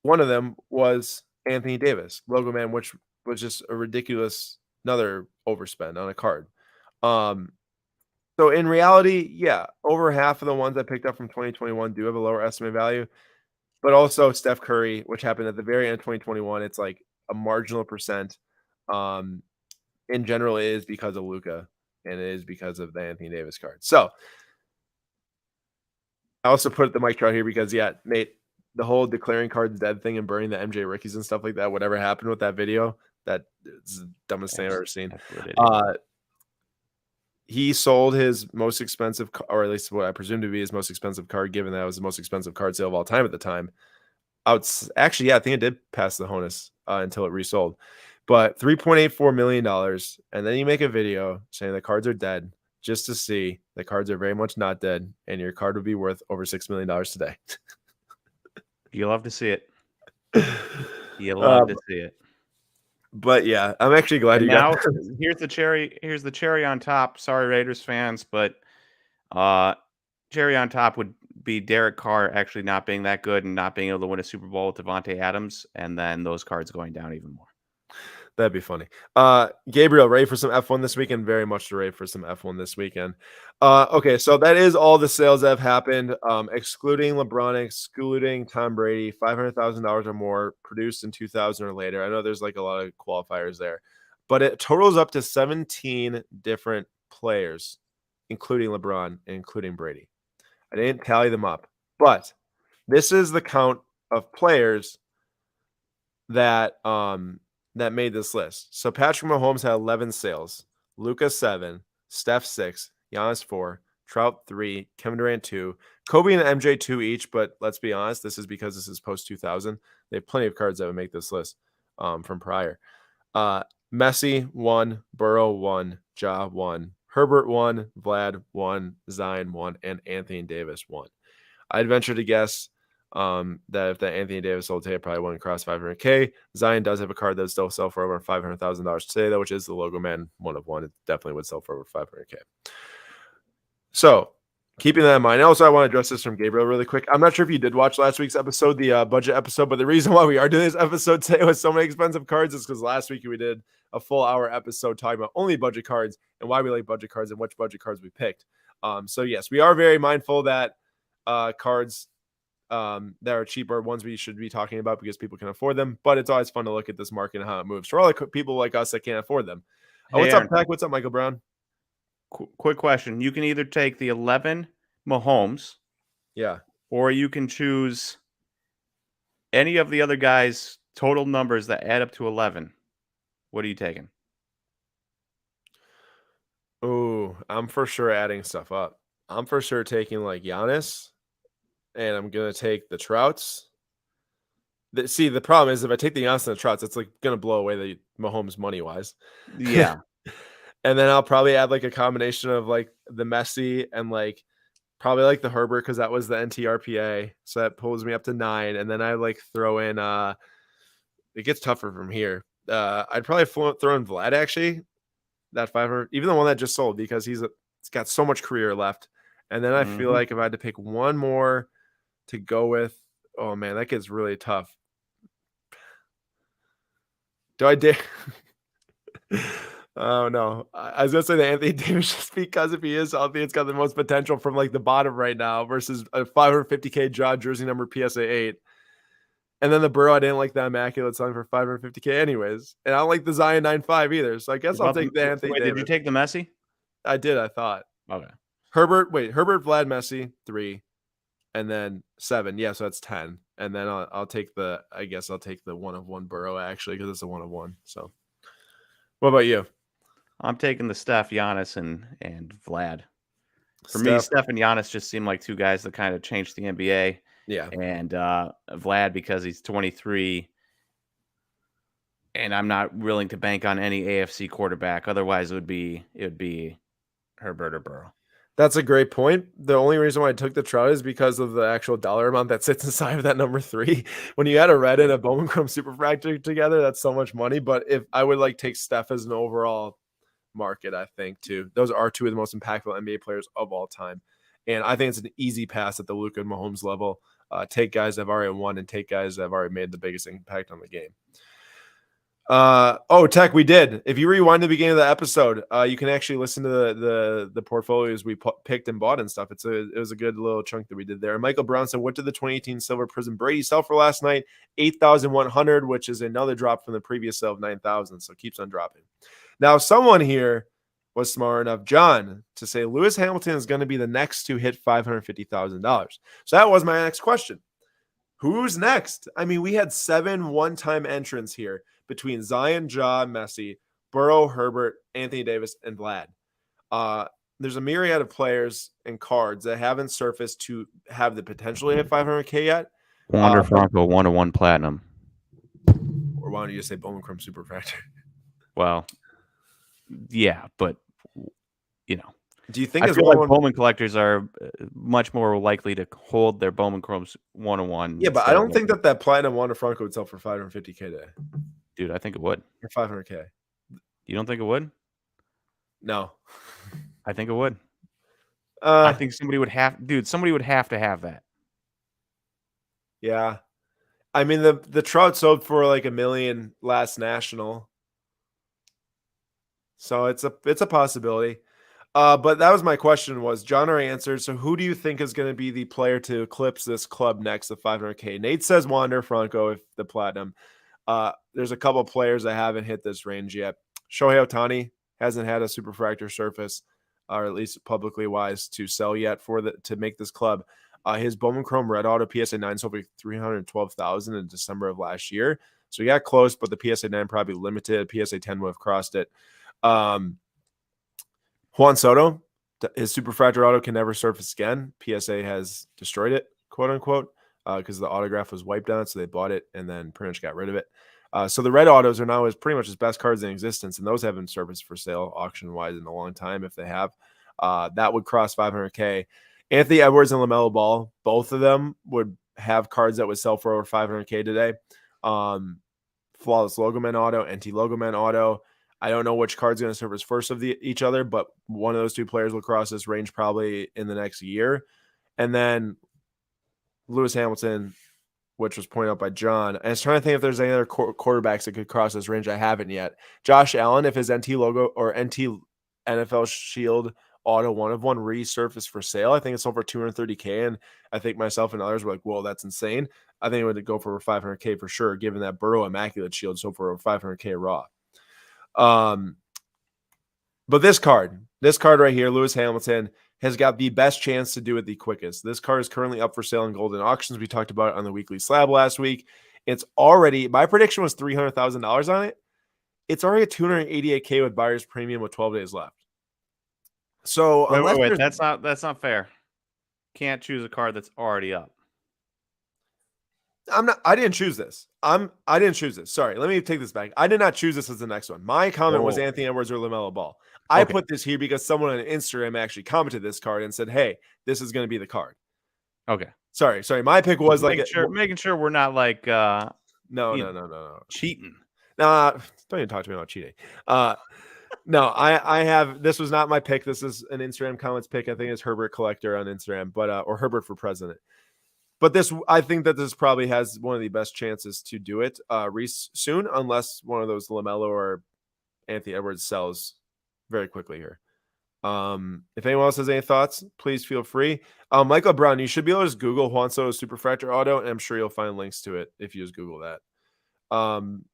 one of them was Anthony Davis, Logo Man, which was just a ridiculous, another overspend on a card. So in reality, yeah, over half of the ones I picked up from 2021 do have a lower estimate value, but also Steph Curry, which happened at the very end of 2021, it's like a marginal percent. Um, in general, it is because of Luka, and it is because of the Anthony Davis card. So I also put the Mike Trout here because, yeah, Nate, the whole declaring cards dead thing and burning the MJ rookies and stuff like that, whatever happened with that video, that is the dumbest thing I've ever seen. He sold his most expensive, or at least what I presume to be his most expensive card, given that it was the most expensive card sale of all time at the time. Actually, yeah, I think it did pass the Honus until it resold. But $3.84 million. And then you make a video saying the cards are dead just to see the cards are very much not dead. And your card would be worth over $6 million today. You'll love to see it. You'll love to see it. But yeah, I'm actually glad you got that. Here's the cherry on top. Sorry, Raiders fans, but cherry on top would be Derek Carr actually not being that good and not being able to win a Super Bowl with Devontae Adams, and then those cards going down even more. That'd be funny. Gabriel, ready for some F1 this weekend? Very much ready for some F1 this weekend. Okay, so that is all the sales that have happened, excluding LeBron, excluding Tom Brady, $500,000 or more produced in 2000 or later. I know there's like a lot of qualifiers there, but it totals up to 17 different players, including LeBron and including Brady. I didn't tally them up, but this is the count of players that that made this list. So Patrick Mahomes had 11 sales, Luka 7, Steph 6, Giannis 4, Trout 3, Kevin Durant 2, Kobe and MJ 2 each. But let's be honest, this is because this is post 2000. They have plenty of cards that would make this list from prior. Messi 1, Burrow 1, Ja 1, Herbert 1, Vlad 1, Zion 1, and Anthony Davis 1. I'd venture to guess that if the Anthony Davis sold today, it probably wouldn't cross 500K. Zion does have a card that would still sell for over $500,000 today, though, which is the Logo Man 1 of 1. It definitely would sell for over 500K. So, keeping that in mind, also I want to address this from Gabriel really quick. I'm not sure if you did watch last week's episode, the budget episode, but the reason why we are doing this episode today with so many expensive cards is because last week we did a full hour episode talking about only budget cards and why we like budget cards and which budget cards we picked. So yes, we are very mindful that cards that are cheaper ones we should be talking about because people can afford them, but it's always fun to look at this market and how it moves for all the people like us that can't afford them. Hey, what's up, Tech? What's up, Michael Brown? Quick question. You can either take the 11 Mahomes, yeah, or you can choose any of the other guys' total numbers that add up to 11. What are you taking? Oh, I'm for sure adding stuff up. I'm for sure taking like Giannis, and I'm gonna take the Trouts. See, the problem is if I take the Giannis and the Trouts, it's like gonna blow away the Mahomes money wise. Yeah. And then I'll probably add like a combination of like the Messi and like probably like the Herbert because that was the NTRPA. So that pulls me up to 9. And then I like throw in it gets tougher from here. I'd probably throw in Vlad actually, that 500, even the one that just sold because he's got so much career left. And then I feel like if I had to pick one more to go with, oh man, that gets really tough. Do I dare? Oh no, I was gonna say that Anthony Davis just because if he is healthy, it's got the most potential from like the bottom right now versus a 550K draw jersey number PSA 8. And then the Burrow, I didn't like the Immaculate Sign for 550K anyways, and I don't like the Zion 9.5 either. So I guess I'll take the Anthony Davis. Did you take the Messi? I did. I thought. Okay. Herbert, Vlad, Messi 3, and then 7. Yeah, so that's 10. And then I'll take the 1 of 1 Burrow actually because it's a 1 of 1. So, what about you? I'm taking the Steph, Giannis, and Vlad. For me, Steph and Giannis just seem like two guys that kind of changed the NBA. Yeah. And Vlad because he's 23, and I'm not willing to bank on any AFC quarterback. Otherwise, it would be Herbert or Burrow. That's a great point. The only reason why I took the Trout is because of the actual dollar amount that sits inside of that number 3. When you add a red and a Bowman Chrome Superfractor together, that's so much money. But if I would like take Steph as an overall market, I think too. Those are two of the most impactful NBA players of all time. And I think it's an easy pass at the Luka and Mahomes level. Take guys that have already won and take guys that have already made the biggest impact on the game. Tech, we did. If you rewind to the beginning of the episode, you can actually listen to the portfolios we picked and bought and stuff. It was a good little chunk that we did there. And Michael Brown said, "What did the 2018 Silver Prism Brady sell for last night? 8,100, which is another drop from the previous sale of 9,000. So it keeps on dropping." Now, someone here was smart enough, John, to say Lewis Hamilton is going to be the next to hit $550,000. So that was my next question. Who's next? I mean, we had 7 one-time entrants here between Zion, Ja, Messi, Burrow, Herbert, Anthony Davis, and Vlad. There's a myriad of players and cards that haven't surfaced to have the potential to hit 500K yet. Wander Franco 101 platinum. Or why don't you just say Bowman Chrome Superfractor? Well, yeah, but do you think I feel like Bowman collectors are much more likely to hold their Bowman Chromes 101? Yeah, but I don't think that platinum Wander Franco would sell for 550K today. Dude, I think it would. Or 500K. You don't think it would? No. I think it would. I think somebody would have to have that. Yeah. I mean, the Trout sold for like $1 million last national. So it's a possibility. But that was my question was John already answered. So who do you think is going to be the player to eclipse this club next of 500K? Nate says Wander Franco if the platinum. There's a couple players that haven't hit this range yet. Shohei Ohtani hasn't had a superfractor surface, or at least publicly wise, to sell yet to make this club. His Bowman Chrome Red Auto PSA 9 sold for $312,000 in December of last year. So he got close, but the PSA 9 probably limited. PSA 10 would have crossed it. Juan Soto, his superfractor auto can never surface again. PSA has destroyed it, quote unquote, because the autograph was wiped out. So they bought it and then pretty much got rid of it. So the red autos are now pretty much his best cards in existence, and those haven't surfaced for sale auction wise in a long time. If they have, that would cross 500K. Anthony Edwards and LaMelo Ball, both of them would have cards that would sell for over 500K today. Flawless Logo Man auto, NT Logo Man auto. I don't know which card's going to surface first of each other, but one of those two players will cross this range probably in the next year. And then Lewis Hamilton, which was pointed out by John. And I was trying to think if there's any other quarterbacks that could cross this range. I haven't yet. Josh Allen, if his NT logo or NT NFL Shield auto 1/1 resurfaced for sale, I think it's sold for 230K. And I think myself and others were like, whoa, that's insane. I think it would go for 500K for sure, given that Burrow Immaculate Shield sold for 500K raw. But this card right here, Lewis Hamilton, has got the best chance to do it the quickest. This card is currently up for sale in Golden Auctions. We talked about it on the weekly slab last week. It's already, my prediction was $300,000 on it. It's already at 288K with buyer's premium with 12 days left. So wait, that's not fair. Can't choose a card that's already up. I didn't choose this. I didn't choose this. Sorry. Let me take this back. I did not choose this as the next one. My comment was Anthony Edwards or LaMelo Ball. I put this here because someone on Instagram actually commented this card and said, hey, this is going to be the card. Okay. Sorry. My pick was making sure we're not like no. cheating. Nah, don't even talk to me about cheating. No, I have, this was not my pick. This is an Instagram comments pick. I think it's Herbert Collector on Instagram, but or Herbert for President. But I think that this probably has one of the best chances to do it soon, unless one of those LaMelo or Anthony Edwards sells very quickly here. If anyone else has any thoughts, please feel free. Michael Brown, you should be able to just Google Juan Soto Superfractor Auto, and I'm sure you'll find links to it if you just Google that. And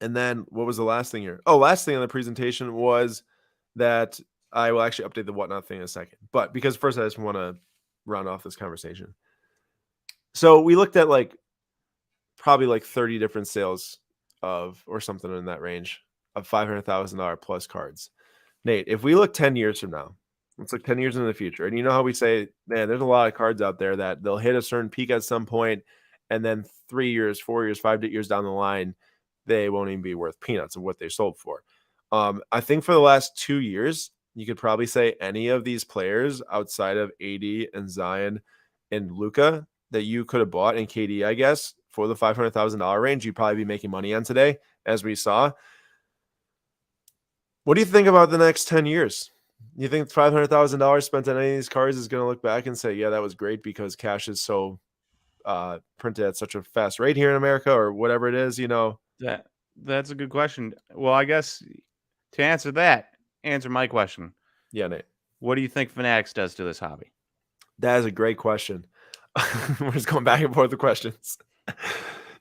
then what was the last thing here? Oh, last thing on the presentation was that I will actually update the whatnot thing in a second. But because first I just want to round off this conversation. So we looked at probably 30 different sales or something in that range of $500,000 plus cards. Nate, if we look 10 years from now, let's look 10 years into the future. And you know how we say, man, there's a lot of cards out there that they'll hit a certain peak at some point, and then 3 years, 4 years, 5 years down the line, they won't even be worth peanuts of what they sold for. I think for the last 2 years, you could probably say any of these players outside of AD and Zion and Luka that you could have bought in KD, I guess, for the $500,000 range, you'd probably be making money on today, as we saw. What do you think about the next 10 years? You think $500,000 spent on any of these cards is going to look back and say, yeah, that was great because cash is so printed at such a fast rate here in America or whatever it is, Yeah. That's a good question. Well, I guess to answer that, answer my question. Yeah, Nate. What do you think Fanatics does to this hobby? That is a great question. We're just going back and forth with questions.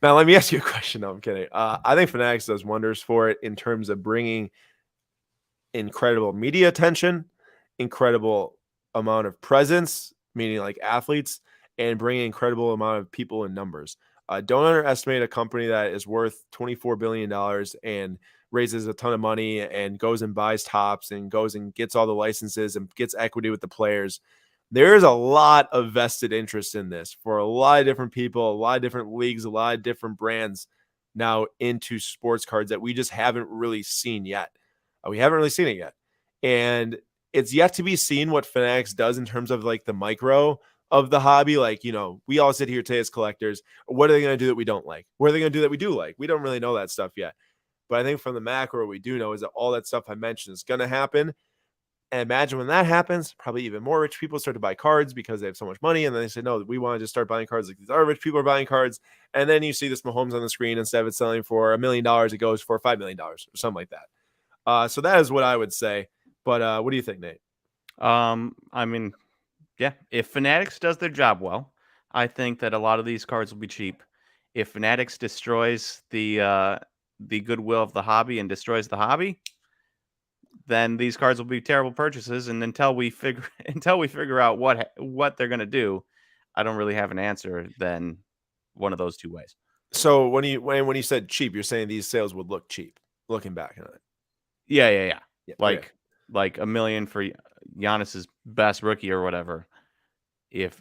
Now, let me ask you a question. No, I'm kidding. I think Fanatics does wonders for it in terms of bringing incredible media attention, incredible amount of presence, meaning like athletes, and bringing incredible amount of people in numbers. Don't underestimate a company that is worth $24 billion and raises a ton of money and goes and buys tops and goes and gets all the licenses and gets equity with the players. There is a lot of vested interest in this for a lot of different people, a lot of different leagues, a lot of different brands now into sports cards that we just haven't really seen yet. We haven't really seen it yet. And it's yet to be seen what Fanatics does in terms of like the micro of the hobby. Like, you know, we all sit here today as collectors. What are they going to do that we don't like? What are they going to do that we do like? We don't really know that stuff yet. But I think from the macro, what we do know is that all that stuff I mentioned is going to happen. And imagine when that happens, probably even more rich people start to buy cards because they have so much money. And then they say, no, we want to just start buying cards like these other rich people are buying cards. And then you see this Mahomes on the screen. Instead of it selling for $1 million, it goes for $5 million or something like that. So that is what I would say. But what do you think, Nate? I mean, yeah, if Fanatics does their job well, I think that a lot of these cards will be cheap. If Fanatics destroys the goodwill of the hobby and destroys the hobby, then these cards will be terrible purchases. And until we figure out what they're gonna do, I don't really have an answer than one of those two ways. So when you said cheap, you're saying these sales would look cheap, looking back on it. Yeah. Yeah, Like $1 million for Giannis's best rookie or whatever. If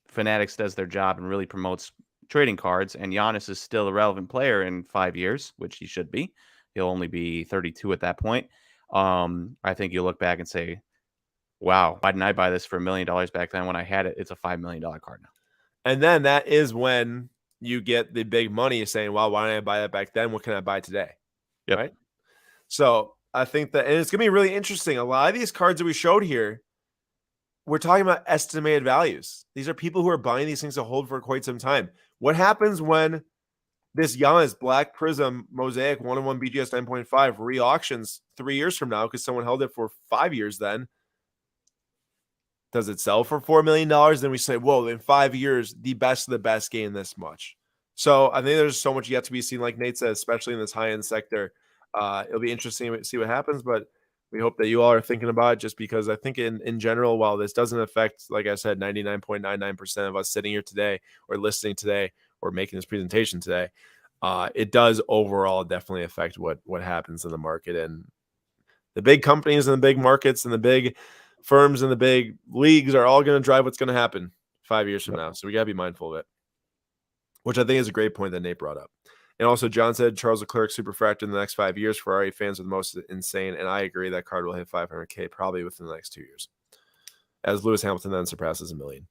Fanatics does their job and really promotes trading cards, and Giannis is still a relevant player in 5 years, which he should be, he'll only be 32 at that point. I think you'll look back and say, wow, why didn't I buy this for $1 million back then when I had it? It's a $5 million card now. And then that is when you get the big money saying, well, why didn't I buy that back then? What can I buy today? Yep. Right. So I think that, and it's going to be really interesting. A lot of these cards that we showed here, we're talking about estimated values. These are people who are buying these things to hold for quite some time. What happens when this Giannis Black Prism Mosaic 101 BGS 9.5 re-auctions 3 years from now because someone held it for 5 years then? Does it sell for $4 million? Then we say, whoa, in 5 years, the best of the best gain this much. So I think there's so much yet to be seen, like Nate said, especially in this high-end sector. It'll be interesting to see what happens, but we hope that you all are thinking about it just because I think in general, while this doesn't affect, like I said, 99.99% of us sitting here today or listening today or making this presentation today, it does overall definitely affect what happens in the market. And the big companies and the big markets and the big firms and the big leagues are all going to drive what's going to happen 5 years from now. So we got to be mindful of it, which I think is a great point that Nate brought up. And also John said Charles Leclerc superfractor in the next 5 years. Ferrari fans are the most insane. And I agree that card will hit 500K probably within the next 2 years as Lewis Hamilton then surpasses $1 million.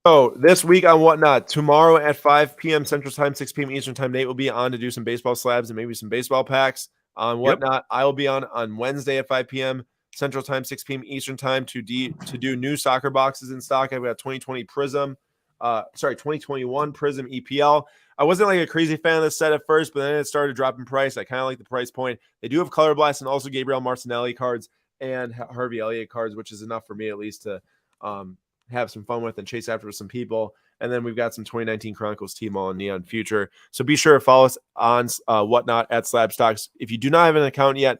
So this week on Whatnot, tomorrow at 5 p.m. Central Time, 6 p.m. Eastern Time, Nate will be on to do some baseball slabs and maybe some baseball packs. On Whatnot, I will be on Wednesday at 5 p.m. Central Time, 6 p.m. Eastern Time to do new soccer boxes in stock. I've got 2020 Prism, 2021 Prism EPL. I wasn't like a crazy fan of this set at first, but then it started dropping price. I kind of like the price point. They do have Color Blast and also Gabriel Martinelli cards and Harvey Elliott cards, which is enough for me at least to have some fun with and chase after some people. And then we've got some 2019 Chronicles T-Mall and Neon Future. So be sure to follow us on Whatnot at SlabStox. If you do not have an account yet,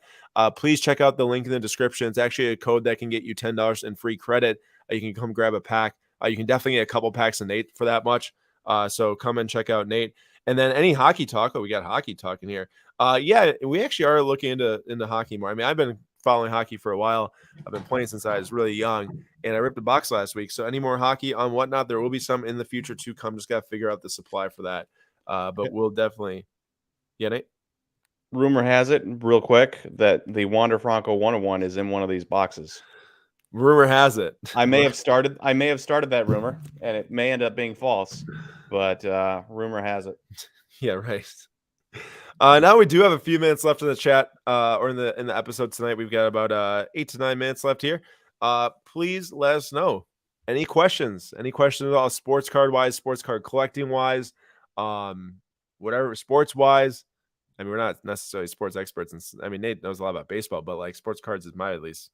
please check out the link in the description. It's actually a code that can get you $10 in free credit. You can come grab a pack. You can definitely get a couple packs of Nate for that much. So come and check out Nate. And then any hockey talk. Oh, we got hockey talk in here. Yeah, we actually are looking into hockey more. I mean, I've been following hockey for a while. I've been playing since I was really young, and I ripped the box last week. So any more hockey on Whatnot, there will be some in the future to come. Just got to figure out the supply for that. But we'll definitely, yeah, Nate? Rumor has it, real quick, that the Wander Franco 101 is in one of these boxes. Rumor has it. I may have started that rumor, and it may end up being false, but rumor has it. Yeah, right. Now we do have a few minutes left in the chat, or in the episode tonight. We've got about 8 to 9 minutes left here. Please let us know any questions at all, sports card wise, sports card collecting wise. whatever sports wise. I mean, we're not necessarily sports experts, and I mean, Nate knows a lot about baseball, but like sports cards is my at least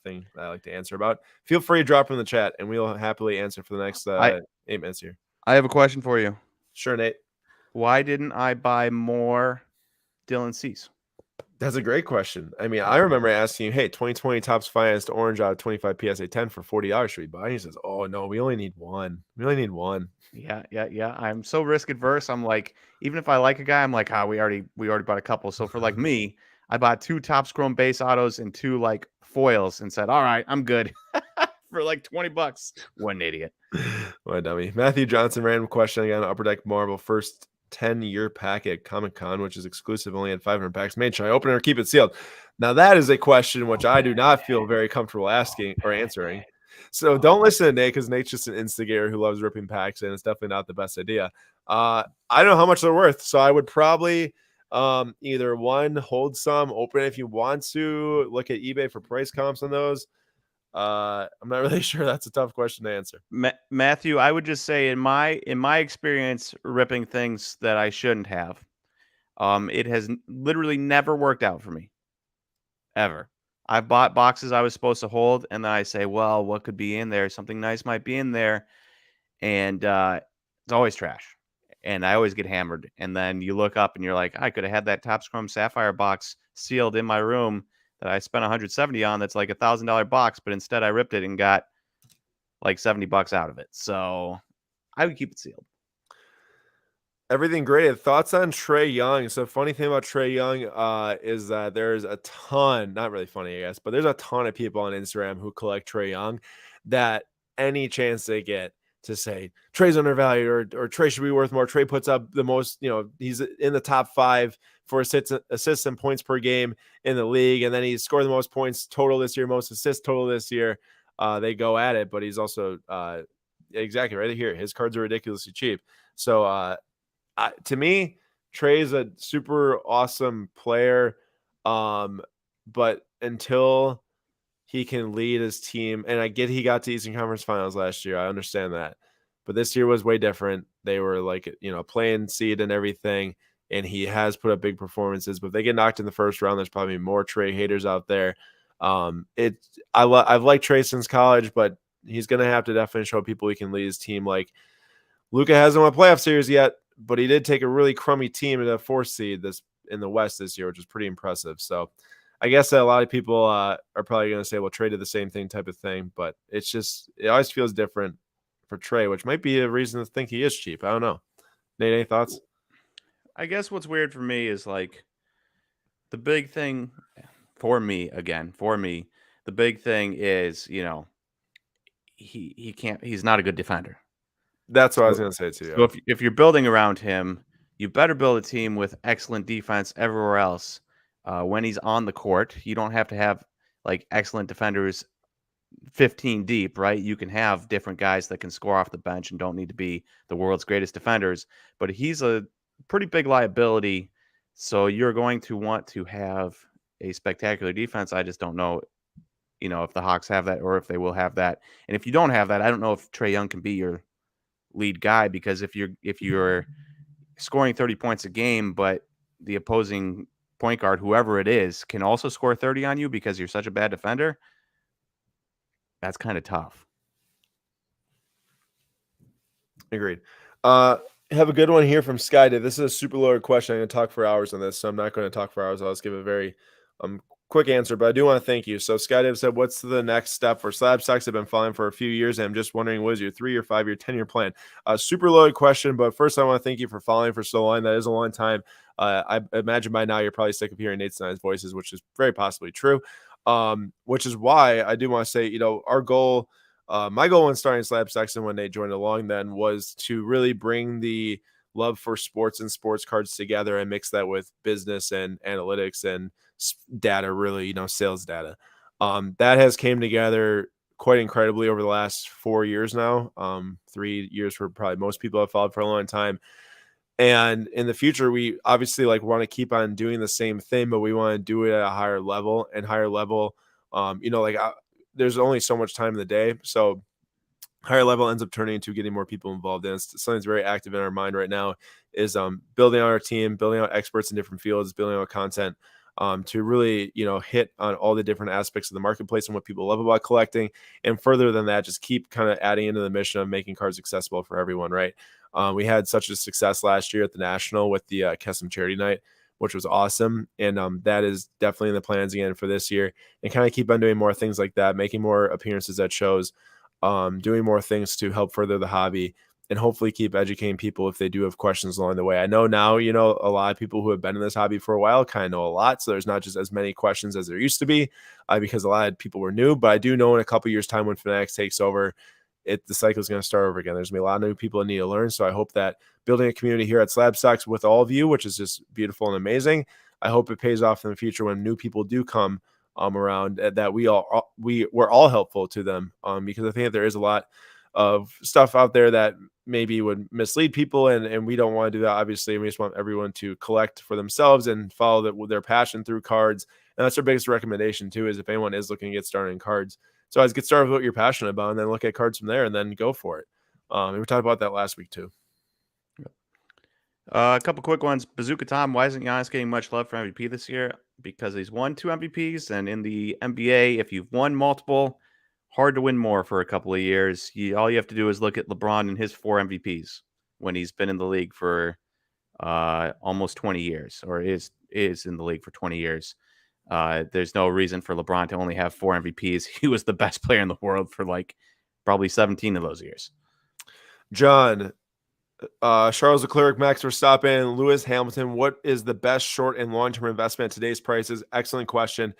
thing that I like to answer about. Feel free to drop in the chat, and we'll happily answer for the next 8 minutes here. I have a question for you. Sure, Nate. Why didn't I buy more Dylan Cease? That's a great question. I mean, I remember asking you, hey, 2020 Topps Finest Orange out of 25 PSA 10 for $40 should we buy? And he says, oh, no, we only need one. We only need one. Yeah. I'm so risk adverse. I'm like, even if I like a guy, I'm like, we already bought a couple. So for like me, I bought 2 Topps Chrome base autos and 2 like foils and said, all right, I'm good for like $20. What an idiot. What a dummy. Matthew Johnson, random question again. Upper Deck Marble, first 10-year pack at Comic-Con, which is exclusive, only had 500 packs made. Should I open it or keep it sealed? Now, that is a question which I do not feel very comfortable asking or answering. So don't listen to Nate, because Nate's just an instigator who loves ripping packs, and it's definitely not the best idea. I don't know how much they're worth, so I would probably either one, hold some, open it if you want to, look at eBay for price comps on those. I'm not really sure. That's a tough question to answer. Matthew, I would just say in my experience ripping things that I shouldn't have, it has literally never worked out for me. Ever. I've bought boxes I was supposed to hold, and then I say, well, what could be in there? Something nice might be in there. And it's always trash. And I always get hammered. And then you look up and you're like, I could have had that Topps Chrome Sapphire box sealed in my room that I spent $170 on. That's like $1,000 box, but instead I ripped it and got like $70 out of it. So I would keep it sealed. Everything great. Thoughts on Trey Young? So funny thing about Trey Young is that there's a ton, not really funny, I guess, but there's a ton of people on Instagram who collect Trey Young that any chance they get to say Trey's undervalued or Trey should be worth more. Trey puts up the most, he's in the top 5 for assists and points per game in the league. And then he scored the most points total this year, most assists total this year. They go at it, but he's also exactly right here. His cards are ridiculously cheap. So, to me, Trey's a super awesome player, but until he can lead his team, and I get he got to Eastern Conference Finals last year, I understand that, but this year was way different. They were like, playing seed and everything, and he has put up big performances. But if they get knocked in the first round, there's probably more Trey haters out there. I've liked Trey since college, but he's gonna have to definitely show people he can lead his team. Like Luka hasn't won a playoff series yet, but he did take a really crummy team in a 4th seed in the West this year, which is pretty impressive. So I guess that a lot of people are probably going to say, well, Trey did the same thing type of thing, but it always feels different for Trey, which might be a reason to think he is cheap. I don't know. Nate, any thoughts? I guess what's weird for me is like the big thing for me, the big thing is, he's not a good defender. That's what I was going to say too. So if you're building around him, you better build a team with excellent defense everywhere else. When he's on the court, you don't have to have like excellent defenders 15 deep, right? You can have different guys that can score off the bench and don't need to be the world's greatest defenders. But he's a pretty big liability, so you're going to want to have a spectacular defense. I just don't know, if the Hawks have that or if they will have that. And if you don't have that, I don't know if Trey Young can be your lead guy, because if you're scoring 30 points a game, but the opposing point guard, whoever it is, can also score 30 on you because you're such a bad defender, that's kind of tough. Agreed. Have a good one here from Skydiv. This is a super loaded question. I'm going to talk for hours on this, so I'm not going to talk for hours. I'll just give a very quick answer, but I do want to thank you. So Skydiv said, what's the next step for SlabStox? I've been following for a few years, and I'm just wondering, what is your 3 or 5 year, 10-year plan? Super loaded question, but first I want to thank you for following for so long. That is a long time. I imagine by now you're probably sick of hearing Nate's and I's voices, which is very possibly true. Which is why I do want to say, our goal, my goal when starting SlabStox and when Nate joined along then was to really bring the love for sports and sports cards together and mix that with business and analytics and data, really, sales data. That has came together quite incredibly over the last 4 years now. 3 years for probably most people have followed for a long time. And in the future, we obviously want to keep on doing the same thing, but we want to do it at a higher level. There's only so much time in the day. So higher level ends up turning into getting more people involved in. It's something that's very active in our mind right now is building out our team, building out experts in different fields, building out content to really, hit on all the different aspects of the marketplace and what people love about collecting. And further than that, just keep kind of adding into the mission of making cards accessible for everyone, right? We had such a success last year at the National with the Kesem Charity Night, which was awesome. And that is definitely in the plans again for this year, and kind of keep on doing more things like that, making more appearances at shows, doing more things to help further the hobby, and hopefully keep educating people if they do have questions along the way. I know now, a lot of people who have been in this hobby for a while kind of know a lot. So there's not just as many questions as there used to be because a lot of people were new. But I do know in a couple years' time when Fanatics takes over, the cycle is going to start over again. There's going to be a lot of new people that need to learn. So I hope that building a community here at SlabStox with all of you, which is just beautiful and amazing, I hope it pays off in the future when new people do come around, that we're all helpful to them, because I think that there is a lot of stuff out there that maybe would mislead people, and we don't want to do that, obviously. We just want everyone to collect for themselves and follow their passion through cards. And that's our biggest recommendation too, is if anyone is looking to get started in cards, so always get started with what you're passionate about and then look at cards from there and then go for it. And we talked about that last week too. A couple quick ones. Bazooka Tom, why isn't Giannis getting much love for MVP this year? Because he's won 2 MVPs, and in the NBA, if you've won multiple, hard to win more for a couple of years. All you have to do is look at LeBron and his 4 MVPs when he's been in the league for almost 20 years, or is in the league for 20 years. There's no reason for LeBron to only have 4 MVPs. He was the best player in the world for probably 17 of those years. John, Charles Leclerc, Max Verstappen, Lewis Hamilton, what is the best short and long-term investment at today's prices? Excellent question.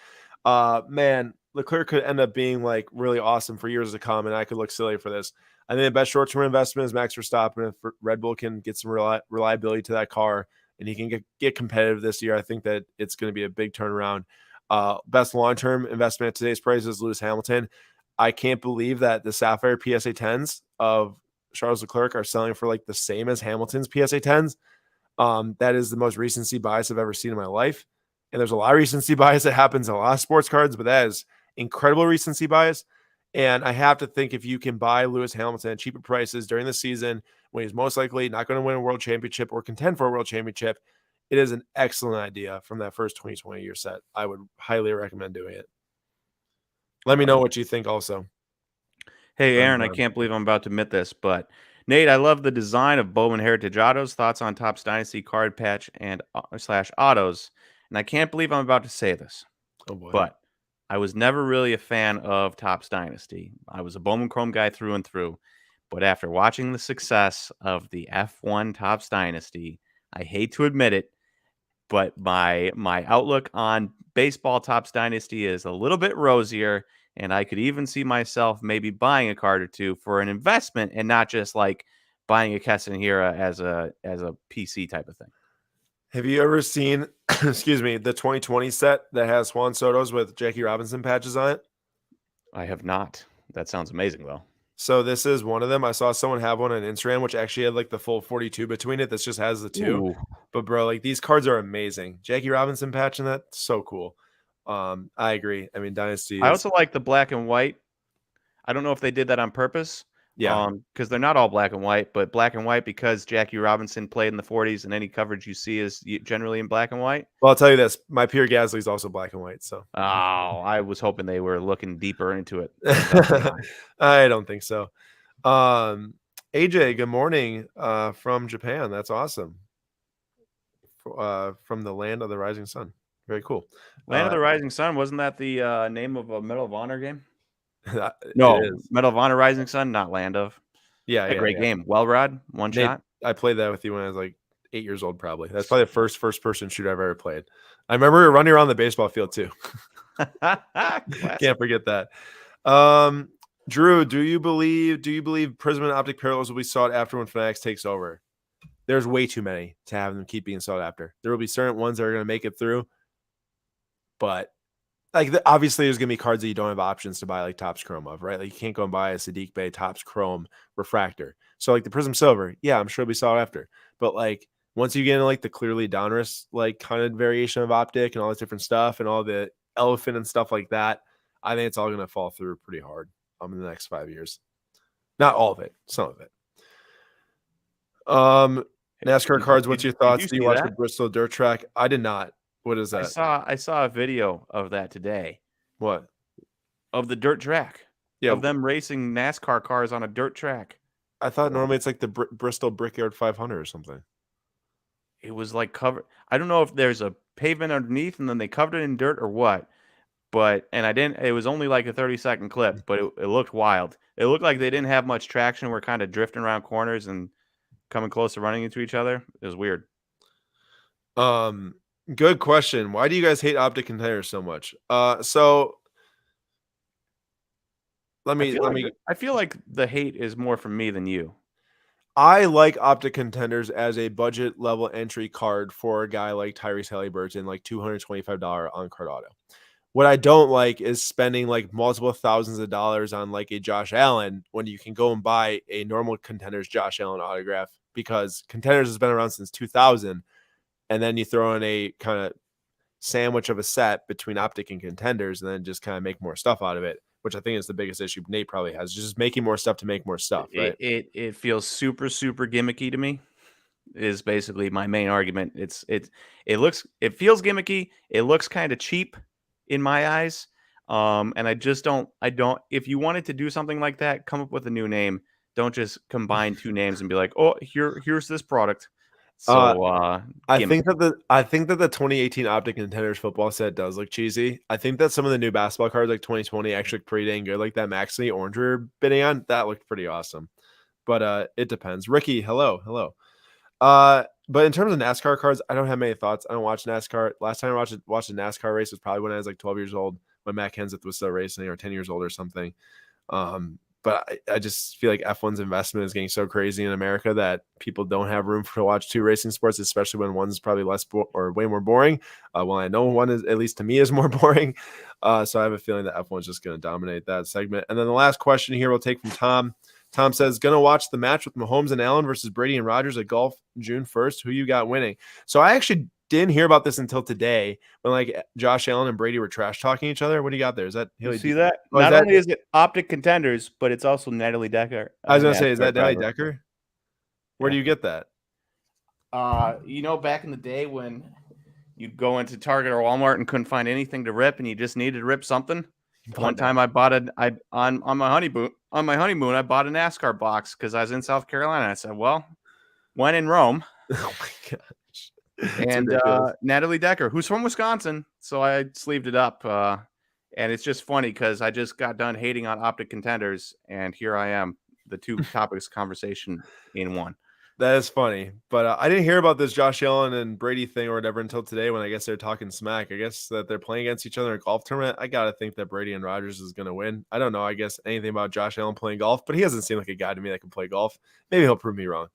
Man, Leclerc could end up being really awesome for years to come, and I could look silly for this. I think the best short-term investment is Max Verstappen. If Red Bull can get some reliability to that car and he can get competitive this year, I think that it's going to be a big turnaround. Best long-term investment at today's prices is Lewis Hamilton. I can't believe that the Sapphire PSA 10s of Charles Leclerc are selling for the same as Hamilton's PSA 10s. That is the most recency bias I've ever seen in my life. And there's a lot of recency bias that happens in a lot of sports cards, but that is incredible recency bias. And I have to think if you can buy Lewis Hamilton at cheaper prices during the season when he's most likely not going to win a world championship or contend for a world championship, it is an excellent idea from that first 2020 year set. I would highly recommend doing it. Let me know what you think also. Hey, Aaron, I can't believe I'm about to admit this, but Nate, I love the design of Bowman Heritage Autos. Thoughts on Topps Dynasty card patch and / autos? And I can't believe I'm about to say this. Oh boy. But I was never really a fan of Topps Dynasty. I was a Bowman Chrome guy through and through. But after watching the success of the F1 Topps Dynasty, I hate to admit it, but my outlook on baseball Topps Dynasty is a little bit rosier. And I could even see myself maybe buying a card or two for an investment and not just buying a Castanera as a PC type of thing. Have you ever seen, excuse me, the 2020 set that has Juan Soto's with Jackie Robinson patches on it? I have not. That sounds amazing, though. So this is one of them. I saw someone have one on Instagram, which actually had the full 42 between it. This just has the 2. Ooh. But bro, these cards are amazing. Jackie Robinson patching that, so cool. I agree. I mean, Dynasty. I also like the black and white. I don't know if they did that on purpose. Yeah. Because they're not all black and white, but black and white because Jackie Robinson played in the 40s, and any coverage you see is generally in black and white. Well, I'll tell you this: my Pierre Gasly is also black and white. So. Oh, I was hoping they were looking deeper into it. I don't think so. AJ, good morning from Japan. That's awesome. From the land of the rising sun. Very cool. Land of the Rising Sun, wasn't that the name of a Medal of Honor game? No, Medal of Honor Rising Sun, not Land of. Yeah, great game. Well, Rod, one shot. I played that with you when I was 8 years old, probably. That's probably the first person shooter I've ever played. I remember running around the baseball field too. Can't forget that. Drew, do you believe Prism and Optic Parallels will be sought after when Fanatics takes over? There's way too many to have them keep being sought after. There will be certain ones that are going to make it through. But obviously there's going to be cards that you don't have options to buy Topps Chrome of, right? You can't go and buy a Sadiq Bey Topps Chrome refractor. So the Prism Silver, yeah, I'm sure it'll be sought after. But once you get into the clearly donruss kind of variation of Optic and all this different stuff and all the elephant and stuff like that, I think it's all going to fall through pretty hard in the next 5 years. Not all of it, some of it. NASCAR cards. What's your thoughts? You Do you see watch that? the Bristol Dirt Track? I did not. What is that? I saw a video of that today What? of the dirt track Yeah, of them racing NASCAR cars on a dirt track. I thought normally it's like the Bristol Brickyard 500 or something. It was like covered. I don't know if there's a pavement underneath and then they covered it in dirt or what. But and I didn't. It was only like a 30-second clip, but it looked wild. It looked like they didn't have much traction. We're kind of drifting around corners and coming close to running into each other. It was weird. Good question. Why do you guys hate optic containers so much? So let me I feel like the hate is more from me than you. I like optic contenders as a budget level entry card for a guy like Tyrese Halliburton, like $225 on card auto. What I don't like is spending like multiple thousands of dollars on like a Josh Allen when you can go and buy a normal Contenders Josh Allen autograph, because Contenders has been around since 2000, and then you throw in a kind of sandwich of a set between Optic and Contenders and then just kind of make more stuff out of it, which I think is the biggest issue Nate probably has, just making more stuff to make more stuff, right? It feels super gimmicky to me. Is basically my main argument. It feels gimmicky. It looks kind of cheap in my eyes. And I don't. If you wanted to do something like that, come up with a new name. Don't just combine two names and be like, oh, here's this product. So I think that the 2018 Optic Contenders football set does look cheesy. I think that some of the new basketball cards like 2020 actually look pretty dang good. Like that Maxley orange we were bidding on, that looked pretty awesome. But it depends. Ricky, hello. But in terms of NASCAR cards, I don't have many thoughts. I don't watch NASCAR. Last time I watched a NASCAR race was probably when I was like 12 years old, when Matt Kenseth was still racing, or 10 years old or something. But I just feel like F1's investment is getting so crazy in America that people don't have room to watch two racing sports, especially when one's probably less or way more boring. Well, I know one is, at least to me, is more boring. So I have a feeling that F1 is just going to dominate that segment. And then the last question here we'll take from Tom. Tom says, going to watch the match with Mahomes and Allen versus Brady and Rodgers at golf June 1st. Who you got winning? So I actually didn't hear about this until today, when like Josh Allen and Brady were trash talking each other. What do you got there? Is that you see that? Not only is it Optic Contenders, but it's also Natalie Decker. I was going to say, is that Natalie Decker? Where do you get that? Back in the day when you'd go into Target or Walmart and couldn't find anything to rip, and you just needed to rip something. One time I bought on my honeymoon. I bought a NASCAR box because I was in South Carolina. I said, well, when in Rome. Oh my gosh. And Natalie Decker, who's from Wisconsin. So I sleeved it up. And it's just funny because I just got done hating on Optic Contenders. And here I am, the two topics conversation in one. That is funny. But I didn't hear about this Josh Allen and Brady thing or whatever until today, when I guess they're talking smack. I guess that they're playing against each other in a golf tournament. I got to think that Brady and Rodgers is going to win. I don't know, I guess, anything about Josh Allen playing golf, but he doesn't seem like a guy to me that can play golf. Maybe he'll prove me wrong.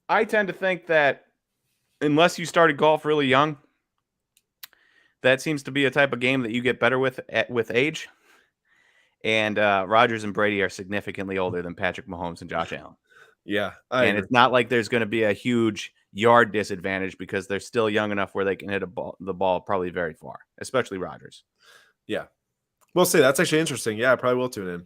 I tend to think that unless you started golf really young, that seems to be a type of game that you get better with age. And Rodgers and Brady are significantly older than Patrick Mahomes and Josh Allen. Yeah. And it's not like there's going to be a huge yard disadvantage because they're still young enough where they can hit the ball probably very far, especially Rodgers. Yeah. We'll see. That's actually interesting. Yeah, I probably will tune in.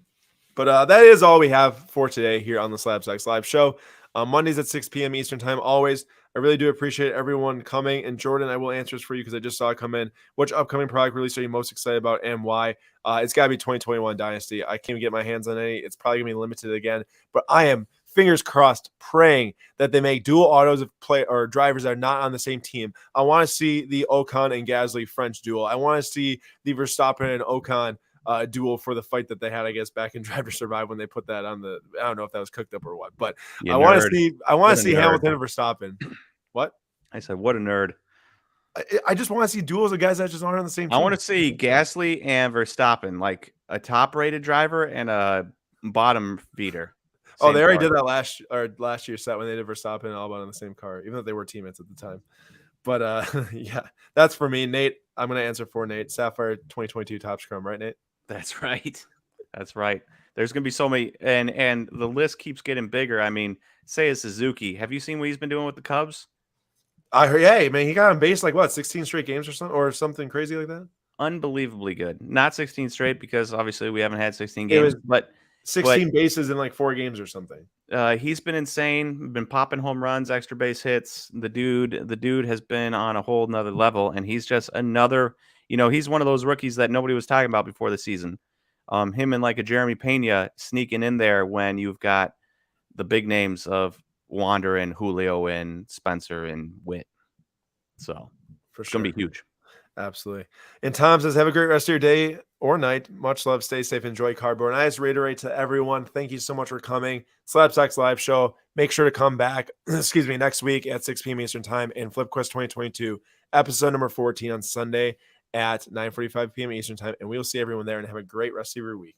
But that is all we have for today here on the SlabStox Live Show. Mondays at 6 p.m. Eastern Time, always. I really do appreciate everyone coming. And Jordan, I will answer this for you because I just saw it come in. Which upcoming product release are you most excited about and why? It's got to be 2021 Dynasty. I can't get my hands on any. It's probably going to be limited again. But I am, fingers crossed, praying that they make dual autos of play or drivers that are not on the same team. I want to see the Ocon and Gasly French duel. I want to see the Verstappen and Ocon duel for the fight that they had, I guess, back in Drive to Survive when they put that on the. I don't know if that was cooked up or what, but I want to see Hamilton and Verstappen. What? I said, what a nerd. I just want to see duels of guys that just aren't on the same team. I want to see Gasly and Verstappen, like a top-rated driver and a bottom feeder. Oh, they already did that last year's set when they did Verstappen and Albon on the same car, even though they were teammates at the time. But yeah, that's for me. Nate, I'm going to answer for Nate. Sapphire 2022 Top Scrum, right, Nate? That's right. That's right. There's going to be so many, and the list keeps getting bigger. I mean, say a Suzuki. Have you seen what he's been doing with the Cubs? I heard, hey, man, he got on base like what, 16 straight games or something crazy like that? Unbelievably good. Not 16 straight because obviously we haven't had 16 games, but 16 bases in like 4 games or something. He's been insane, been popping home runs, extra base hits. The dude has been on a whole nother level, and he's just another, he's one of those rookies that nobody was talking about before the season. Him and like a Jeremy Pena sneaking in there when you've got the big names of Wander and Julio and Spencer and Witt. So For it's sure. going to be huge. Absolutely. And Tom says, have a great rest of your day or night. Much love. Stay safe. Enjoy cardboard. And I just reiterate to everyone, thank you so much for coming. SlabStox live show. Make sure to come back, next week at 6 p.m. Eastern time and Flip Quest 2022, episode number 14 on Sunday at 9:45 p.m. Eastern time. And we will see everyone there and have a great rest of your week.